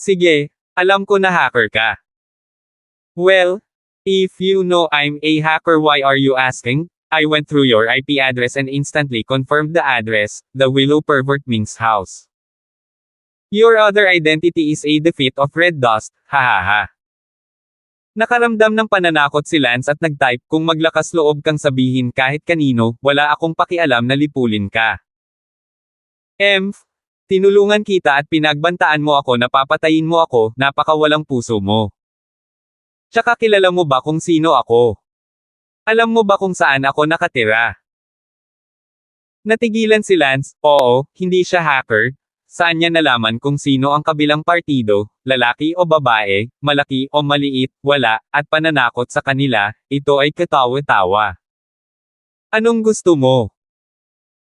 Sige. Alam ko na hacker ka. Well, if you know I'm a hacker, why are you asking? I went through your IP address and instantly confirmed the address, the Willow Pervert Ming's house. Your other identity is a defeat of red dust, hahaha. Nakaramdam ng pananakot si Lance at nag-type, kung maglakas loob kang sabihin kahit kanino, wala akong pakialam na lipulin ka. Tinulungan kita at pinagbantaan mo ako na papatayin mo ako, napakawalang puso mo. Tsaka kilala mo ba kung sino ako? Alam mo ba kung saan ako nakatira? Natigilan si Lance, oo, hindi siya hacker. Saan niya nalaman kung sino ang kabilang partido, lalaki o babae, malaki o maliit, wala, at pananakot sa kanila, ito ay katawa-tawa. Anong gusto mo?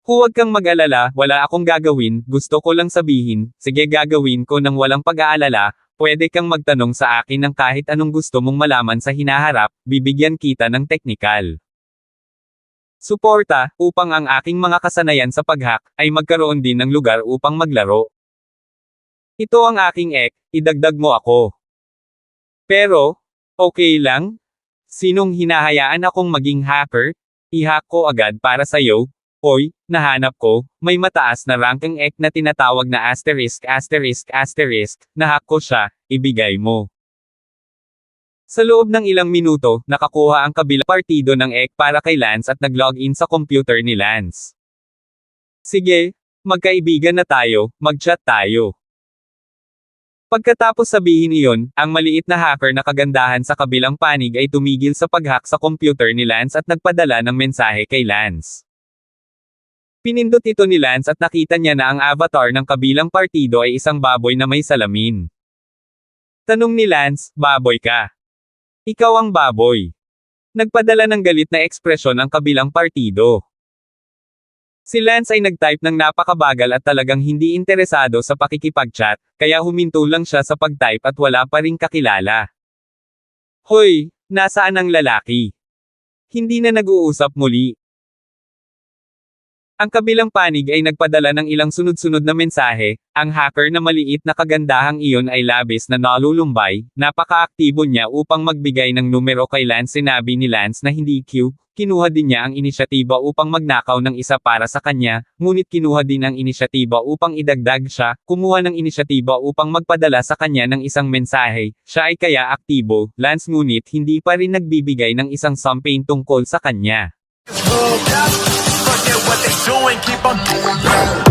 Huwag kang mag-alala, wala akong gagawin, gusto ko lang sabihin, sige gagawin ko nang walang pag-aalala, pwede kang magtanong sa akin ng kahit anong gusto mong malaman sa hinaharap, bibigyan kita ng teknikal. Suporta, upang ang aking mga kasanayan sa pag-hack, ay magkaroon din ng lugar upang maglaro. Ito ang aking ek, idagdag mo ako. Pero, okay lang? Sinong hinahayaan akong maging hacker? I-hack ko agad para sa'yo. Hoy, nahanap ko, may mataas na ranking ek na tinatawag na asterisk, nahack ko siya, ibigay mo. Sa loob ng ilang minuto, nakakuha ang kabilang partido ng ek para kay Lance at nag-login sa computer ni Lance. Sige, magkaibigan na tayo, mag-chat tayo. Pagkatapos sabihin iyon, ang maliit na hacker na kagandahan sa kabilang panig ay tumigil sa pag-hack sa computer ni Lance at nagpadala ng mensahe kay Lance. Pinindot ito ni Lance at nakita niya na ang avatar ng kabilang partido ay isang baboy na may salamin. Tanong ni Lance, baboy ka? Ikaw ang baboy. Nagpadala ng galit na ekspresyon ang kabilang partido. Si Lance ay nag-type ng napakabagal at talagang hindi interesado sa pakikipag-chat, kaya huminto lang siya sa pag-type at wala pa ring kakilala. Hoy, nasaan ang lalaki? Hindi na nag-uusap muli. Ang kabilang panig ay nagpadala ng ilang sunod-sunod na mensahe, ang hacker na maliit na kagandahang iyon ay labis na nalulumbay, napaka-aktibo niya upang magbigay ng numero kay Lance. Sinabi ni Lance na hindi kinuha din niya ang inisyatiba upang magnakaw ng isa para sa kanya, ngunit kinuha din ang inisyatiba upang idagdag siya, kumuha ng inisyatiba upang magpadala sa kanya ng isang mensahe, siya ay kaya aktibo, Lance ngunit hindi pa rin nagbibigay ng isang campaign tungkol sa kanya.
What they doing, keep on doing that.